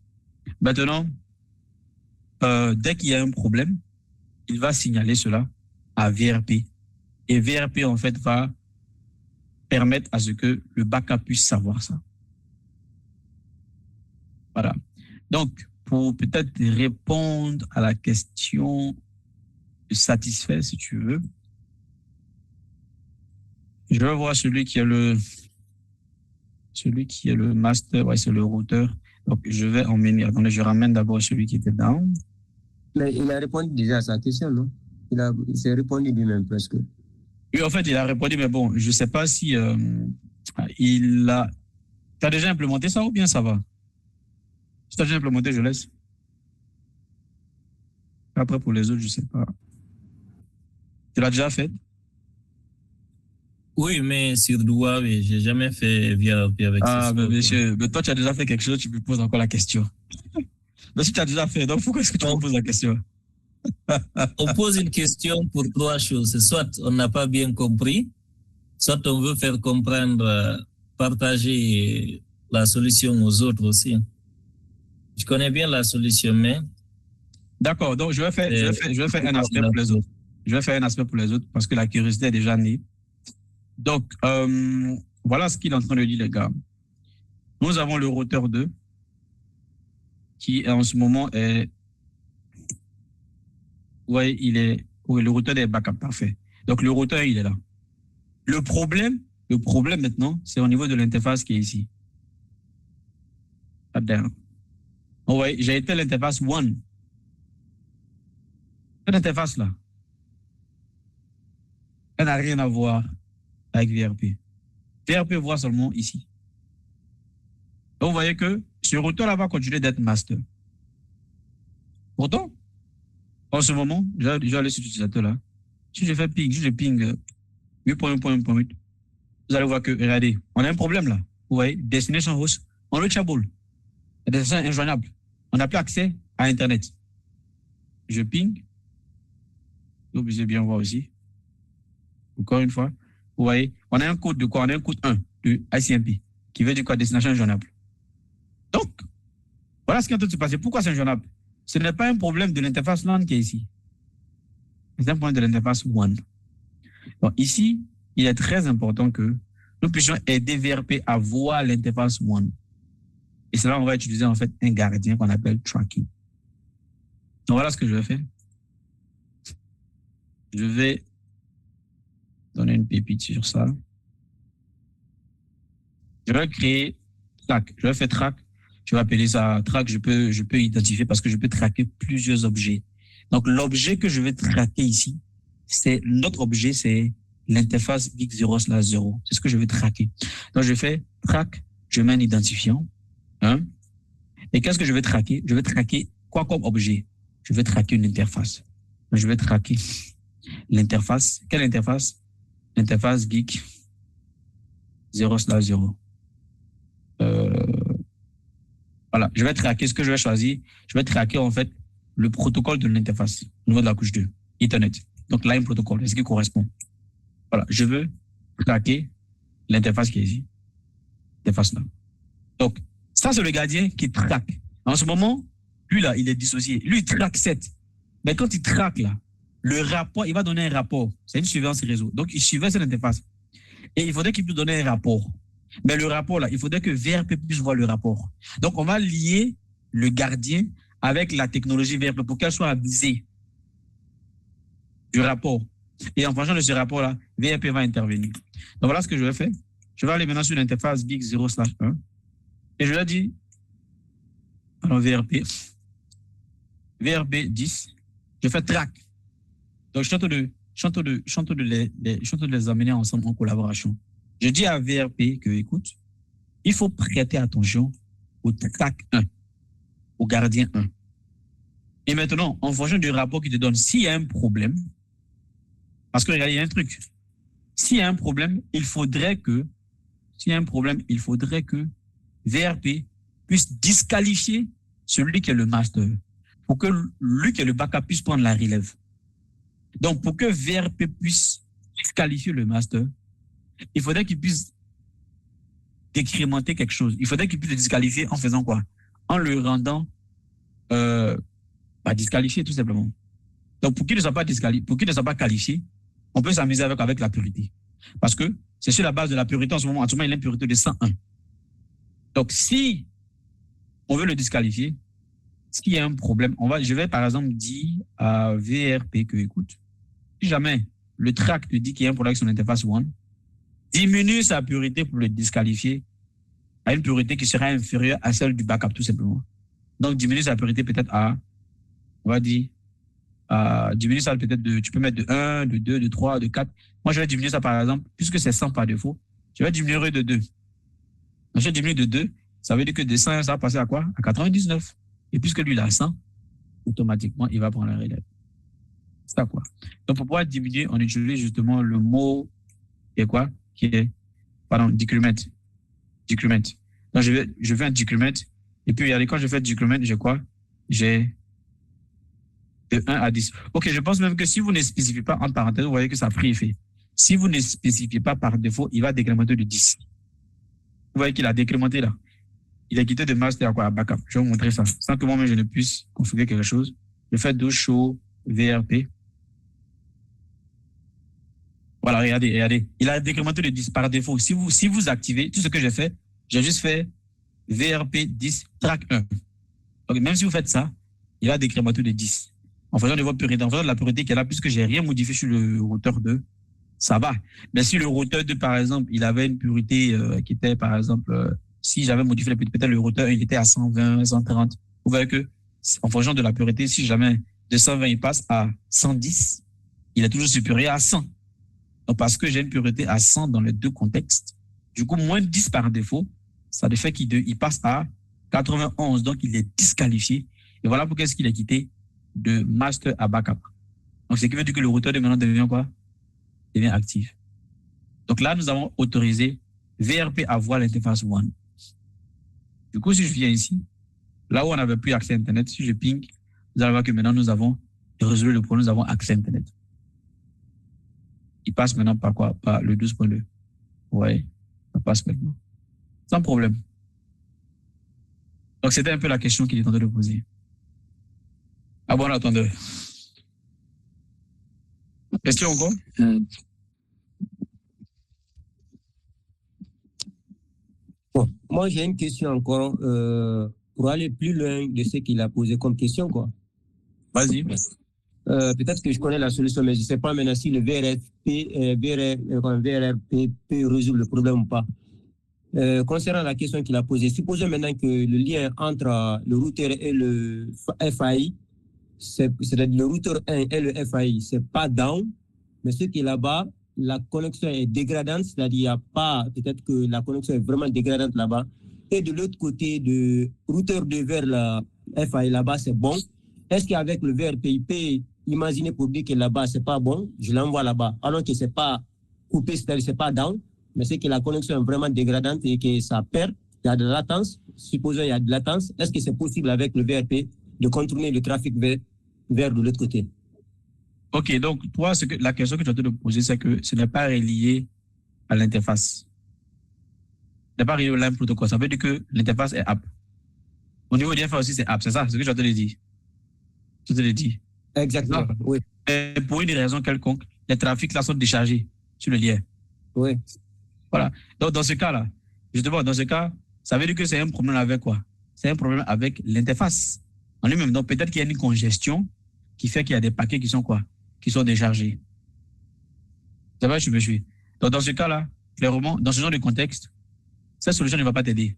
Maintenant, dès qu'il y a un problème, il va signaler cela à VRP. Et VRP, en fait, va permettre à ce que le backup puisse savoir ça. Voilà. Donc, pour peut-être répondre à la question satisfait, si tu veux, je vais voir celui qui est le master, ouais, c'est le routeur. Donc, je vais emmener. Attendez, je ramène d'abord celui qui était down. Mais il a répondu déjà à sa question, non? Il s'est répondu lui-même presque. Oui, en fait, il a répondu, mais bon, je ne sais pas si il a. Tu as déjà implémenté ça ou bien ça va? Si tu as déjà implémenté, je laisse. Après, pour les autres, je ne sais pas. Tu l'as déjà fait? Oui, mais sur Doua, oui, je n'ai jamais fait VRP avec ça. Ah, mais monsieur, mais toi, tu as déjà fait quelque chose, tu me poses encore la question. Mais si tu as déjà fait, donc pourquoi est-ce que tu me poses la question? On pose une question pour trois choses. Soit on n'a pas bien compris, soit on veut faire comprendre, partager la solution aux autres aussi. Je connais bien la solution, mais... D'accord, donc je vais faire un aspect pour les autres. Je vais faire un aspect pour les autres parce que la curiosité est déjà née. Donc, voilà ce qu'il est en train de dire, les gars. Nous avons le routeur 2 qui, en ce moment, est... Oui, le routeur est backup, parfait. Donc, le routeur, il est là. Le problème maintenant, c'est au niveau de l'interface qui est ici. Oui, j'ai été l'interface 1. Cette interface-là, Elle n'a rien à voir avec VRP. VRP voit seulement ici. Donc, vous voyez que ce routeur-là va continuer d'être master. Pourtant, en ce moment, je vais aller sur l'utilisateur-là. Si je fais ping, si je ping 8.1.1.8, vous allez voir que, regardez, on a un problème là. Vous voyez, destination host, unreachable. La destination injoignable. On n'a plus accès à Internet. Je ping. Vous pouvez bien voir aussi. Encore une fois, vous voyez, on a un code de quoi? On a un code 1 de ICMP qui veut dire quoi? Destination injoignable. Donc, voilà ce qui est en train de se passer. Pourquoi c'est injoignable? Ce n'est pas un problème de l'interface LAN qui est ici. C'est un problème de l'interface WAN. Donc, ici, il est très important que nous puissions aider VRP à voir l'interface WAN. Et c'est là on va utiliser en fait un gardien qu'on appelle tracking. Donc, voilà ce que je vais faire. Je vais donner une pépite sur ça. Je vais créer track. Je vais faire track. Je vais appeler ça track. Je peux identifier parce que je peux traquer plusieurs objets. Donc, l'objet que je vais traquer ici, c'est notre objet, c'est l'interface BIG0/0. C'est ce que je vais traquer. Donc, je fais track. Je mets un identifiant. Hein? Et qu'est-ce que je vais traquer? Je vais traquer quoi comme objet? Je vais traquer une interface. Je vais traquer l'interface. Quelle interface? L'interface geek 0/0. Voilà, je vais traquer ce que je vais choisir. Je vais traquer en fait le protocole de l'interface au niveau de la couche 2, Ethernet. Donc, line protocol, est-ce qui correspond? Voilà, je veux traquer l'interface qui est ici. L'interface là. Donc, ça, c'est le gardien qui traque. En ce moment, lui là, il est dissocié. Lui, il traque 7. Mais quand il traque là, le rapport, il va donner un rapport. C'est une surveillance réseau. Donc, il surveille cette interface. Et il faudrait qu'il puisse donner un rapport. Mais le rapport là, il faudrait que VRP puisse voir le rapport. Donc, on va lier le gardien avec la technologie VRP pour qu'elle soit avisée du rapport. Et en fonction de ce rapport-là, VRP va intervenir. Donc, voilà ce que je vais faire. Je vais aller maintenant sur l'interface BIG0/1 et je vais dire, alors VRP 10, je fais track. Donc, je suis en train de les amener ensemble en collaboration. Je dis à VRP que, écoute, il faut prêter attention au track 1, au gardien 1. Et maintenant, en fonction du rapport qui te donne, s'il y a un problème, parce que regardez, il y a un truc. S'il y a un problème, il faudrait que VRP puisse disqualifier celui qui est le master pour que lui qui est le backup puisse prendre la relève. Donc, pour que VRP puisse disqualifier le master, il faudrait qu'il puisse décrémenter quelque chose. Il faudrait qu'il puisse le disqualifier en faisant quoi? En le rendant disqualifié tout simplement. Donc, pour qu'il ne soit pas disqualifié, pour qu'il ne soit pas qualifié, on peut s'amuser avec la purité. Parce que c'est sur la base de la purité en ce moment. En ce moment, il a une purité de 101. Donc, si on veut le disqualifier, s'il y a un problème, je vais par exemple dire à VRP que, écoute, si jamais le track te dit qu'il y a un problème avec son interface WAN, diminue sa purité pour le disqualifier à une purité qui sera inférieure à celle du backup, tout simplement. Donc, diminue sa purité peut-être on va dire, diminuer ça peut-être tu peux mettre de 1, de 2, de 3, de 4. Moi, je vais diminuer ça par exemple, puisque c'est 100 par défaut, je vais diminuer de 2. Donc, je diminue de 2, ça veut dire que de 100, ça va passer à quoi? À 99. Et puisque lui, il a 100, automatiquement, il va prendre la relève. C'est ça quoi. Donc, pour pouvoir diminuer, on utilise justement le mot qui est quoi? Decrement. Decrement. Donc, je fais un decrement. Et puis, regardez, quand je fais decrement, j'ai quoi? J'ai de 1 à 10. Ok, je pense même que si vous ne spécifiez pas en parenthèse, vous voyez que ça a pris effet. Si vous ne spécifiez pas par défaut, il va décrémenter de 10. Vous voyez qu'il a décrémenté là. Il a quitté de master à quoi? À backup. Je vais vous montrer ça. Sans que moi-même je ne puisse configurer quelque chose. Je fais do show VRP. Voilà, regardez. Il a décrémenté de 10 par défaut. Si vous activez, tout ce que j'ai fait, j'ai juste fait VRP 10 track 1. Donc, même si vous faites ça, il va décrémenter de 10. En faisant de votre purité, en faisant de la purité qui est là, puisque j'ai rien modifié sur le routeur 2, ça va. Mais si le routeur 2, par exemple, il avait une purité qui était, par exemple, si j'avais modifié la purité, peut-être le routeur, il était à 120, 130. Vous voyez que, en fonction de la purité, si jamais de 120, il passe à 110, il est toujours supérieur à 100. Donc, parce que j'ai une priorité à 100 dans les deux contextes, du coup, moins 10 par défaut, ça fait qu'il passe à 91. Donc, il est disqualifié. Et voilà pourquoi est-ce qu'il est quitté de master à backup. Donc, ce qui veut dire que le routeur de maintenant devient quoi? Devient actif. Donc là, nous avons autorisé VRP à voir l'interface WAN. Du coup, si je viens ici, là où on n'avait plus accès à Internet, si je ping, vous allez voir que maintenant nous avons résolu le problème, nous avons accès à Internet. Il passe maintenant par quoi? Par le 12.2. Ouais, ça passe maintenant. Sans problème. Donc c'était un peu la question qu'il est en train de poser. Ah bon, attendez. Question encore? Bon, moi, j'ai une question encore pour aller plus loin de ce qu'il a posé comme question, quoi. Vas-y. Peut-être que je connais la solution, mais je ne sais pas maintenant si le VRP peut résoudre le problème ou pas. Concernant la question qu'il a posée, supposons maintenant que le lien entre le routeur et le FAI, c'est-à-dire le routeur 1 et le FAI, c'est pas down, mais ce qui est là-bas, la connexion est dégradante, c'est-à-dire il n'y a pas, peut-être que la connexion est vraiment dégradante là-bas. Et de l'autre côté, de routeur 2 vers la FAI là-bas, c'est bon. Est-ce qu'avec le VRP, il peut imaginer pour dire que là-bas, c'est pas bon, je l'envoie là-bas, alors que c'est pas coupé, c'est-à-dire c'est pas down, mais c'est que la connexion est vraiment dégradante et que ça perd, il y a de latence, supposons il y a de latence, est-ce que c'est possible avec le VRP de contourner le trafic vers de l'autre côté? Ok, donc toi, la question que tu as te poser, c'est que ce n'est pas relié à l'interface. Ce n'est pas relié au LAN protocol. Ça veut dire que l'interface est app. Au niveau de l'interface aussi, c'est app. C'est ça, c'est ce que je te l'ai dit. Je te l'ai dit. Exactement, oui. Et pour une raison quelconque, les trafics là sont déchargés sur le lien. Oui. Voilà. Donc, dans ce cas-là, justement, dans ce cas, ça veut dire que c'est un problème avec quoi? C'est un problème avec l'interface en lui-même. Donc, peut-être qu'il y a une congestion qui fait qu'il y a des paquets qui sont quoi? Qui sont déchargés. Ça va, je me suis. Donc, dans ce cas-là, clairement, dans ce genre de contexte, cette solution ne va pas t'aider.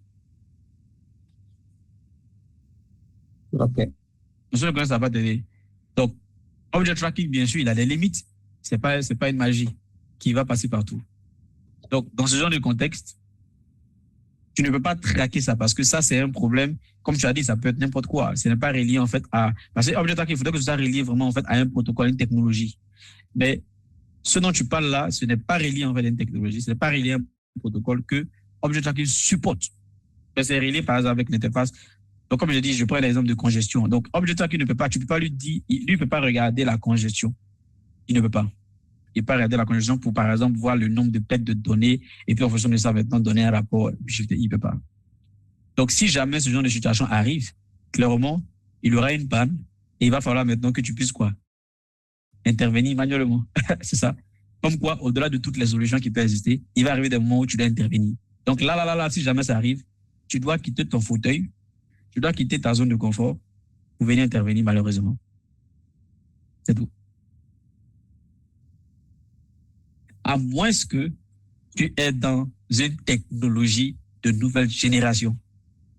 OK. Dans ce genre de contexte, ça va pas t'aider. Donc, object tracking, bien sûr, il a des limites. C'est pas une magie qui va passer partout. Donc, dans ce genre de contexte, tu ne peux pas traquer ça parce que ça, c'est un problème. Comme tu as dit, ça peut être n'importe quoi. Ce n'est pas relié, en fait, à... Parce que object tracking, il faudrait que ce soit relié vraiment, en fait, à un protocole, à une technologie. Mais ce dont tu parles là, ce n'est pas relié, en fait, à une technologie. Ce n'est pas relié à un protocole que object tracking supporte. Mais c'est relié, par exemple, avec l'interface. Donc, comme je dis, je prends l'exemple de congestion. Donc, object tracking ne peut pas, tu ne peux pas lui dire, lui ne peut pas regarder la congestion. Il ne peut pas. Il peut pas regarder la congestion pour, par exemple, voir le nombre de pets de données et puis en fonction de ça, maintenant, donner un rapport. Il ne peut pas. Donc, si jamais ce genre de situation arrive, clairement, il y aura une panne et il va falloir maintenant que tu puisses quoi? Intervenir manuellement. C'est ça. Comme quoi, au-delà de toutes les solutions qui peuvent exister, il va arriver des moments où tu dois intervenir. Donc là, si jamais ça arrive, tu dois quitter ton fauteuil, tu dois quitter ta zone de confort pour venir intervenir malheureusement. C'est tout. À moins que tu es dans une technologie de nouvelle génération,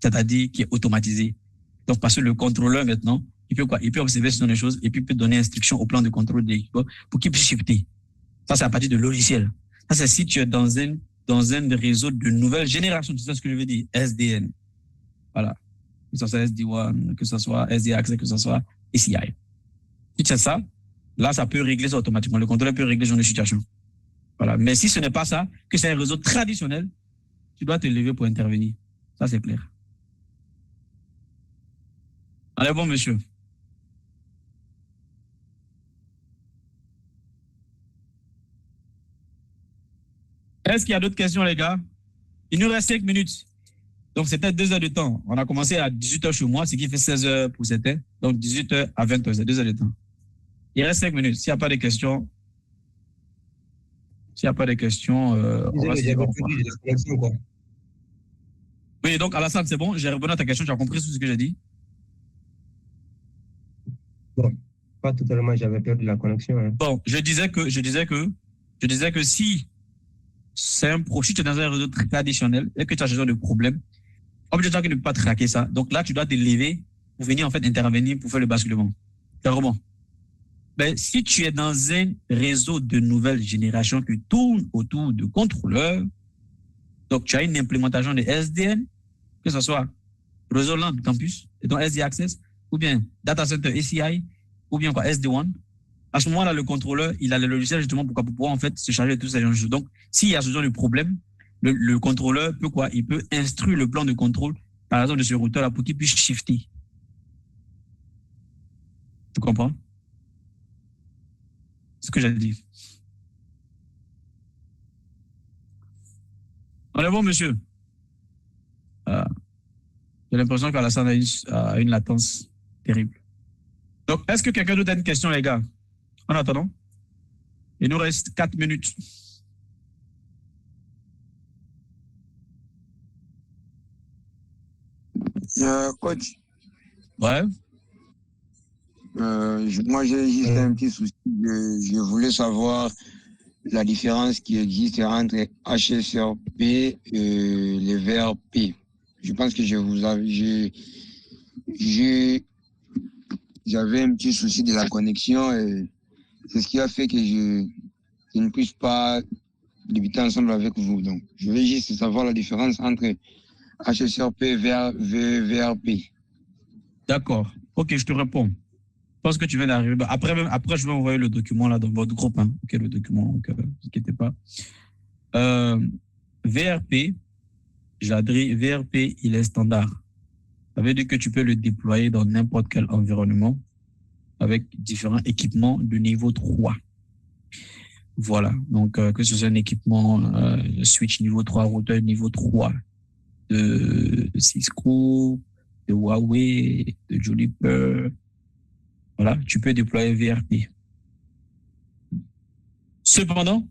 c'est-à-dire qui est automatisée. Donc, parce que le contrôleur, maintenant, il peut quoi? Il peut observer ce genre de choses et puis il peut donner instruction au plan de contrôle de l'équipe pour qu'il puisse shifter. Ça, c'est à partir de logiciel. Ça, c'est si tu es dans un réseau de nouvelle génération. Tu sais ce que je veux dire? SDN. Voilà. Que ce soit SD1, que ce soit SDAccess, que ce soit ACI. Si tu as ça, là, ça peut régler ça automatiquement. Le contrôleur peut régler ce genre de situation. Voilà. Mais si ce n'est pas ça, que c'est un réseau traditionnel, tu dois te lever pour intervenir. Ça, c'est clair. Allez, bon, monsieur. Est-ce qu'il y a d'autres questions, les gars? Il nous reste 5 minutes. Donc, c'était 2 heures de temps. On a commencé à 18h chez moi, ce qui fait 16 heures pour certains. Donc, 18h à 20h, c'est 2 heures de temps. Il reste 5 minutes. S'il n'y a pas de questions, on va se dire au revoir. Oui, donc Alassane, c'est bon, j'ai répondu à ta question, tu as compris tout ce que j'ai dit? Bon, pas totalement, j'avais perdu la connexion. Hein. Bon, je disais que si si tu es dans un réseau traditionnel et que tu as ce genre de problème, object tracking ne peut pas traquer ça. Donc là, tu dois te lever pour venir en fait intervenir pour faire le basculement. Clairement. Ben, si tu es dans un réseau de nouvelle génération qui tourne autour de contrôleurs, donc tu as une implémentation de SDN, que ce soit réseau LAN campus, et donc SD Access, ou bien Data Center ACI, ou bien quoi, SD1. À ce moment-là, le contrôleur, il a le logiciel justement pour pouvoir en fait se charger de tous ces choses. Donc, s'il y a ce genre de problème, le contrôleur peut quoi? Il peut instruire le plan de contrôle, par exemple, de ce routeur-là pour qu'il puisse shifter. Tu comprends? C'est ce que j'ai dit. On est bon, monsieur? J'ai l'impression qu'Alassane a une latence terrible. Donc, est-ce que quelqu'un d'autre a une question, les gars? En attendant, il nous reste 4 minutes. Coach. Ouais. Moi, j'ai juste un petit souci. Je voulais savoir la différence qui existe entre HSRP et les VRP. Je pense que j'avais un petit souci de la connexion et c'est ce qui a fait que je ne puisse pas débuter ensemble avec vous. Donc, je vais juste savoir la différence entre HSRP et VRP. D'accord. Ok, je te réponds. Je pense que tu viens d'arriver. Après, je vais envoyer le document là dans votre groupe. Hein. Ok, le document, donc, ne vous inquiétez pas. VRP, Jadri, VRP, il est standard. Ça veut dire que tu peux le déployer dans n'importe quel environnement avec différents équipements de niveau 3. Voilà. Donc, que ce soit un équipement switch niveau 3, routeur niveau 3 de Cisco, de Huawei, de Juniper. Voilà, tu peux déployer VRP. Cependant,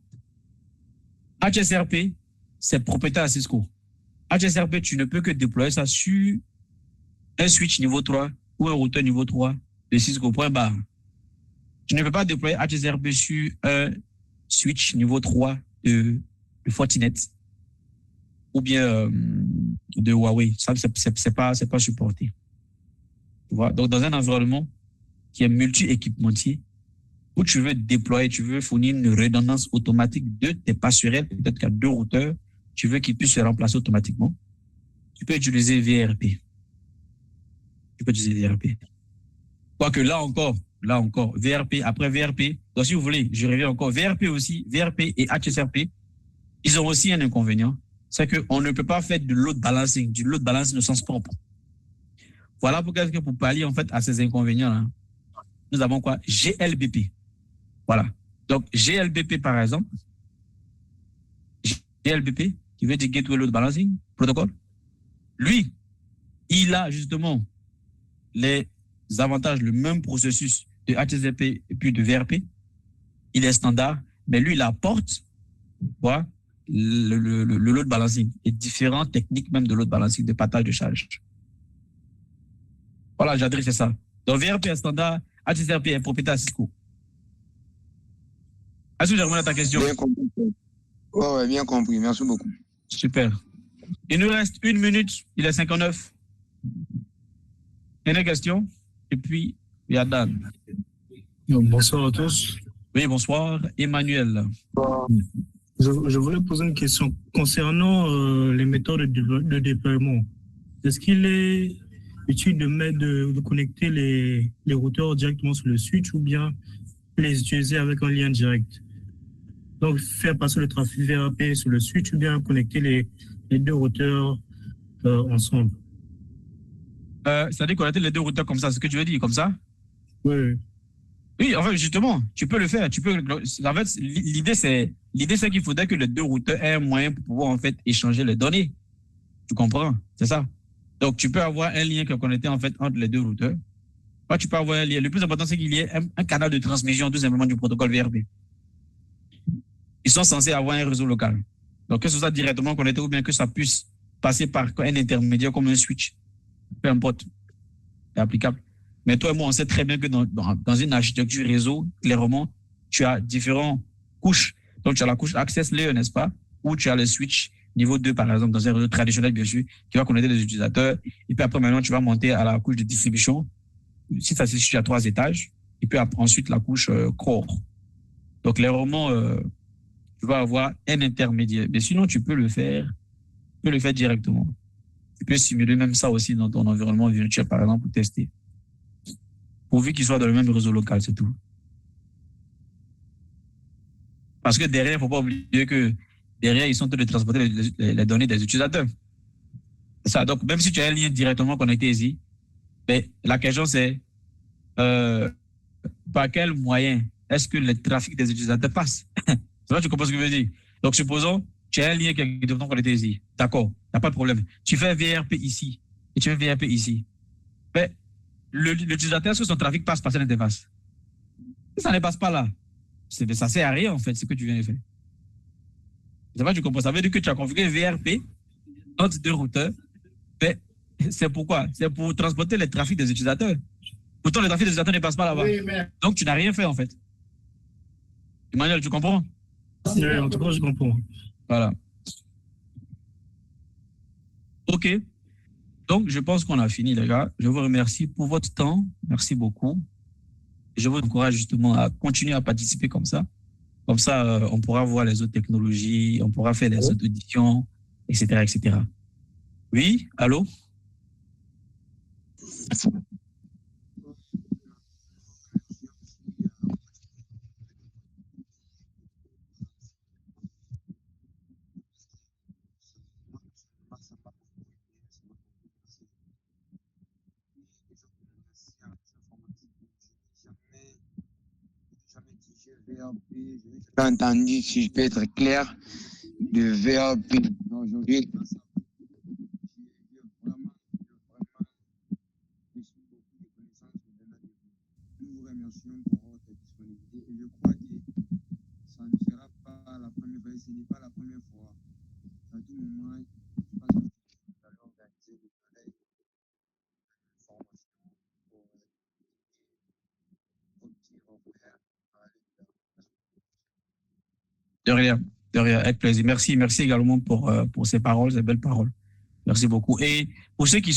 HSRP, c'est propriétaire à Cisco. HSRP, tu ne peux que déployer ça sur un switch niveau 3 ou un routeur niveau 3 de Cisco. Point barre. Tu ne peux pas déployer HSRP sur un switch niveau 3 de Fortinet ou bien de Huawei. Ça, c'est pas supporté. Tu vois? Donc, dans un environnement qui est multi-équipementier, où tu veux déployer, tu veux fournir une redondance automatique de tes passerelles, peut-être qu'il y a 2 routeurs, tu veux qu'ils puissent se remplacer automatiquement, tu peux utiliser VRP. Quoique là encore, VRP, après VRP, donc si vous voulez, je reviens encore, VRP aussi, VRP et HSRP, ils ont aussi un inconvénient, c'est qu'on ne peut pas faire du load balancing au sens propre. Voilà pourquoi pour pallier en fait à ces inconvénients-là, nous avons quoi? GLBP. Voilà. Donc, GLBP, par exemple, GLBP, qui veut dire Gateway Load Balancing Protocol, lui, il a justement les avantages, le même processus de HSRP et puis de VRP. Il est standard, mais lui, il apporte quoi? Le load balancing et différentes techniques même de load balancing, de partage de charge. Voilà, j'adresse c'est ça. Donc, VRP est standard, HSRP est propriétaire à Cisco. Est-ce que j'ai répondu à ta question? Bien compris. Ouais, bien compris. Merci beaucoup. Super. Il nous reste 1 minute. Il est 59. Une question? Et puis, il y a Dan. Bonsoir à tous. Oui, bonsoir. Emmanuel. Je voulais poser une question concernant les méthodes de déploiement. Est-ce qu'il est utile de connecter les routeurs directement sur le switch ou bien les utiliser avec un lien direct? Donc, faire passer le trafic VRP sur le switch ou bien connecter les 2 routeurs ensemble? C'est-à-dire connecter les 2 routeurs comme ça, c'est ce que tu veux dire, comme ça? Oui. Oui, en fait, justement, tu peux le faire. En fait, l'idée, c'est qu'il faudrait que les 2 routeurs aient un moyen pour pouvoir, en fait, échanger les données. Tu comprends? C'est ça. Donc, tu peux avoir un lien qui est connecté, en fait, entre les 2 routeurs. Moi, tu peux avoir un lien. Le plus important, c'est qu'il y ait un canal de transmission, tout simplement, du protocole VRP. Ils sont censés avoir un réseau local. Donc, que ce soit directement connecté ou bien que ça puisse passer par un intermédiaire comme un switch. Peu importe. C'est applicable. Mais toi et moi, on sait très bien que dans une architecture réseau, clairement, tu as différentes couches. Donc, tu as la couche access layer, n'est-ce pas? Ou tu as le switch niveau 2, par exemple, dans un réseau traditionnel, bien sûr, qui va connecter les utilisateurs. Et puis après, maintenant, tu vas monter à la couche de distribution. Si ça se situe à 3 étages, et puis ensuite la couche core. Donc, les romans, tu vas avoir un intermédiaire. Mais sinon, tu peux le faire directement. Tu peux simuler même ça aussi dans ton environnement virtuel, par exemple, pour tester. Pourvu qu'il soit dans le même réseau local, c'est tout. Parce que derrière, il ne faut pas oublier que derrière, ils sont en train de transporter les données des utilisateurs. C'est ça. Donc, même si tu as un lien directement connecté ici, ben, la question c'est par quel moyen est-ce que le trafic des utilisateurs passe? C'est là tu comprends ce que je veux dire. Donc, supposons, tu as un lien qui est directement connecté ici. D'accord, il n'y a pas de problème. Tu fais VRP ici et tu fais VRP ici. Ben, l'utilisateur, est-ce que son trafic passe par cette interface? Si ça ne passe pas là, ça ne sert à rien, en fait, ce que tu viens de faire. C'est pas, tu comprends. Ça veut dire que tu as configuré VRP entre deux routeurs. Ben, c'est pourquoi? C'est pour transporter le trafic des utilisateurs. Pourtant, le trafic des utilisateurs ne passe pas là-bas. Oui, mais... Donc, tu n'as rien fait, en fait. Emmanuel, tu comprends? Oui, en tout cas, je comprends. Voilà. OK. Donc, je pense qu'on a fini, les gars. Je vous remercie pour votre temps. Merci beaucoup. Je vous encourage justement à continuer à participer comme ça. Comme ça, on pourra voir les autres technologies, on pourra faire les autres auditions, etc., etc. Oui, allô? J'ai entendu, si je peux être clair, de VRP. Aujourd'hui, nous vous remercions pour votre disponibilité et je crois que ça ne sera pas la première fois, ce n'est pas la première fois. À tout moment, je pense que nous allons organiser des collègues de formation pour vos petits repères. De rien, avec plaisir. Merci également pour ces paroles, ces belles paroles. Merci beaucoup. Et pour ceux qui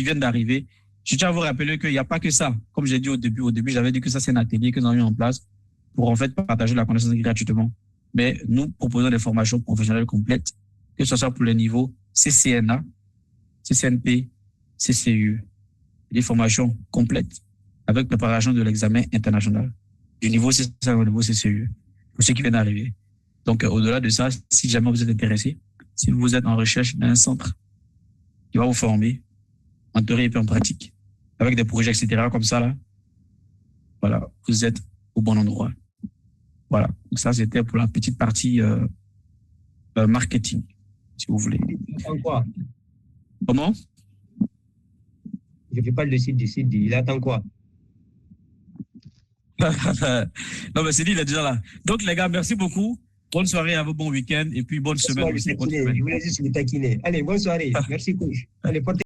viennent d'arriver, je tiens à vous rappeler qu'il n'y a pas que ça. Comme j'ai dit au début, j'avais dit que ça, c'est un atelier que nous avons mis en place pour en fait partager la connaissance gratuitement. Mais nous proposons des formations professionnelles complètes, que ce soit pour les niveaux CCNA, CCNP, CCU. Des formations complètes avec préparation de l'examen international du niveau CCNA au niveau CCU. Pour ceux qui viennent d'arriver. Donc, au-delà de ça, si jamais vous êtes intéressé, si vous êtes en recherche d'un centre qui va vous former en théorie et puis en pratique, avec des projets, etc., comme ça, là, voilà, vous êtes au bon endroit. Voilà. Donc, ça, c'était pour la petite partie marketing, si vous voulez. Attends quoi? Comment? Je ne fais pas le site du site, il attend quoi? Non, mais c'est dit, il est déjà là. Donc, les gars, merci beaucoup. Bonne soirée à vous, bon week-end et puis bonne semaine aussi. Je voulais juste le taquiner. Allez, bonne soirée. Merci, coach. Allez, portez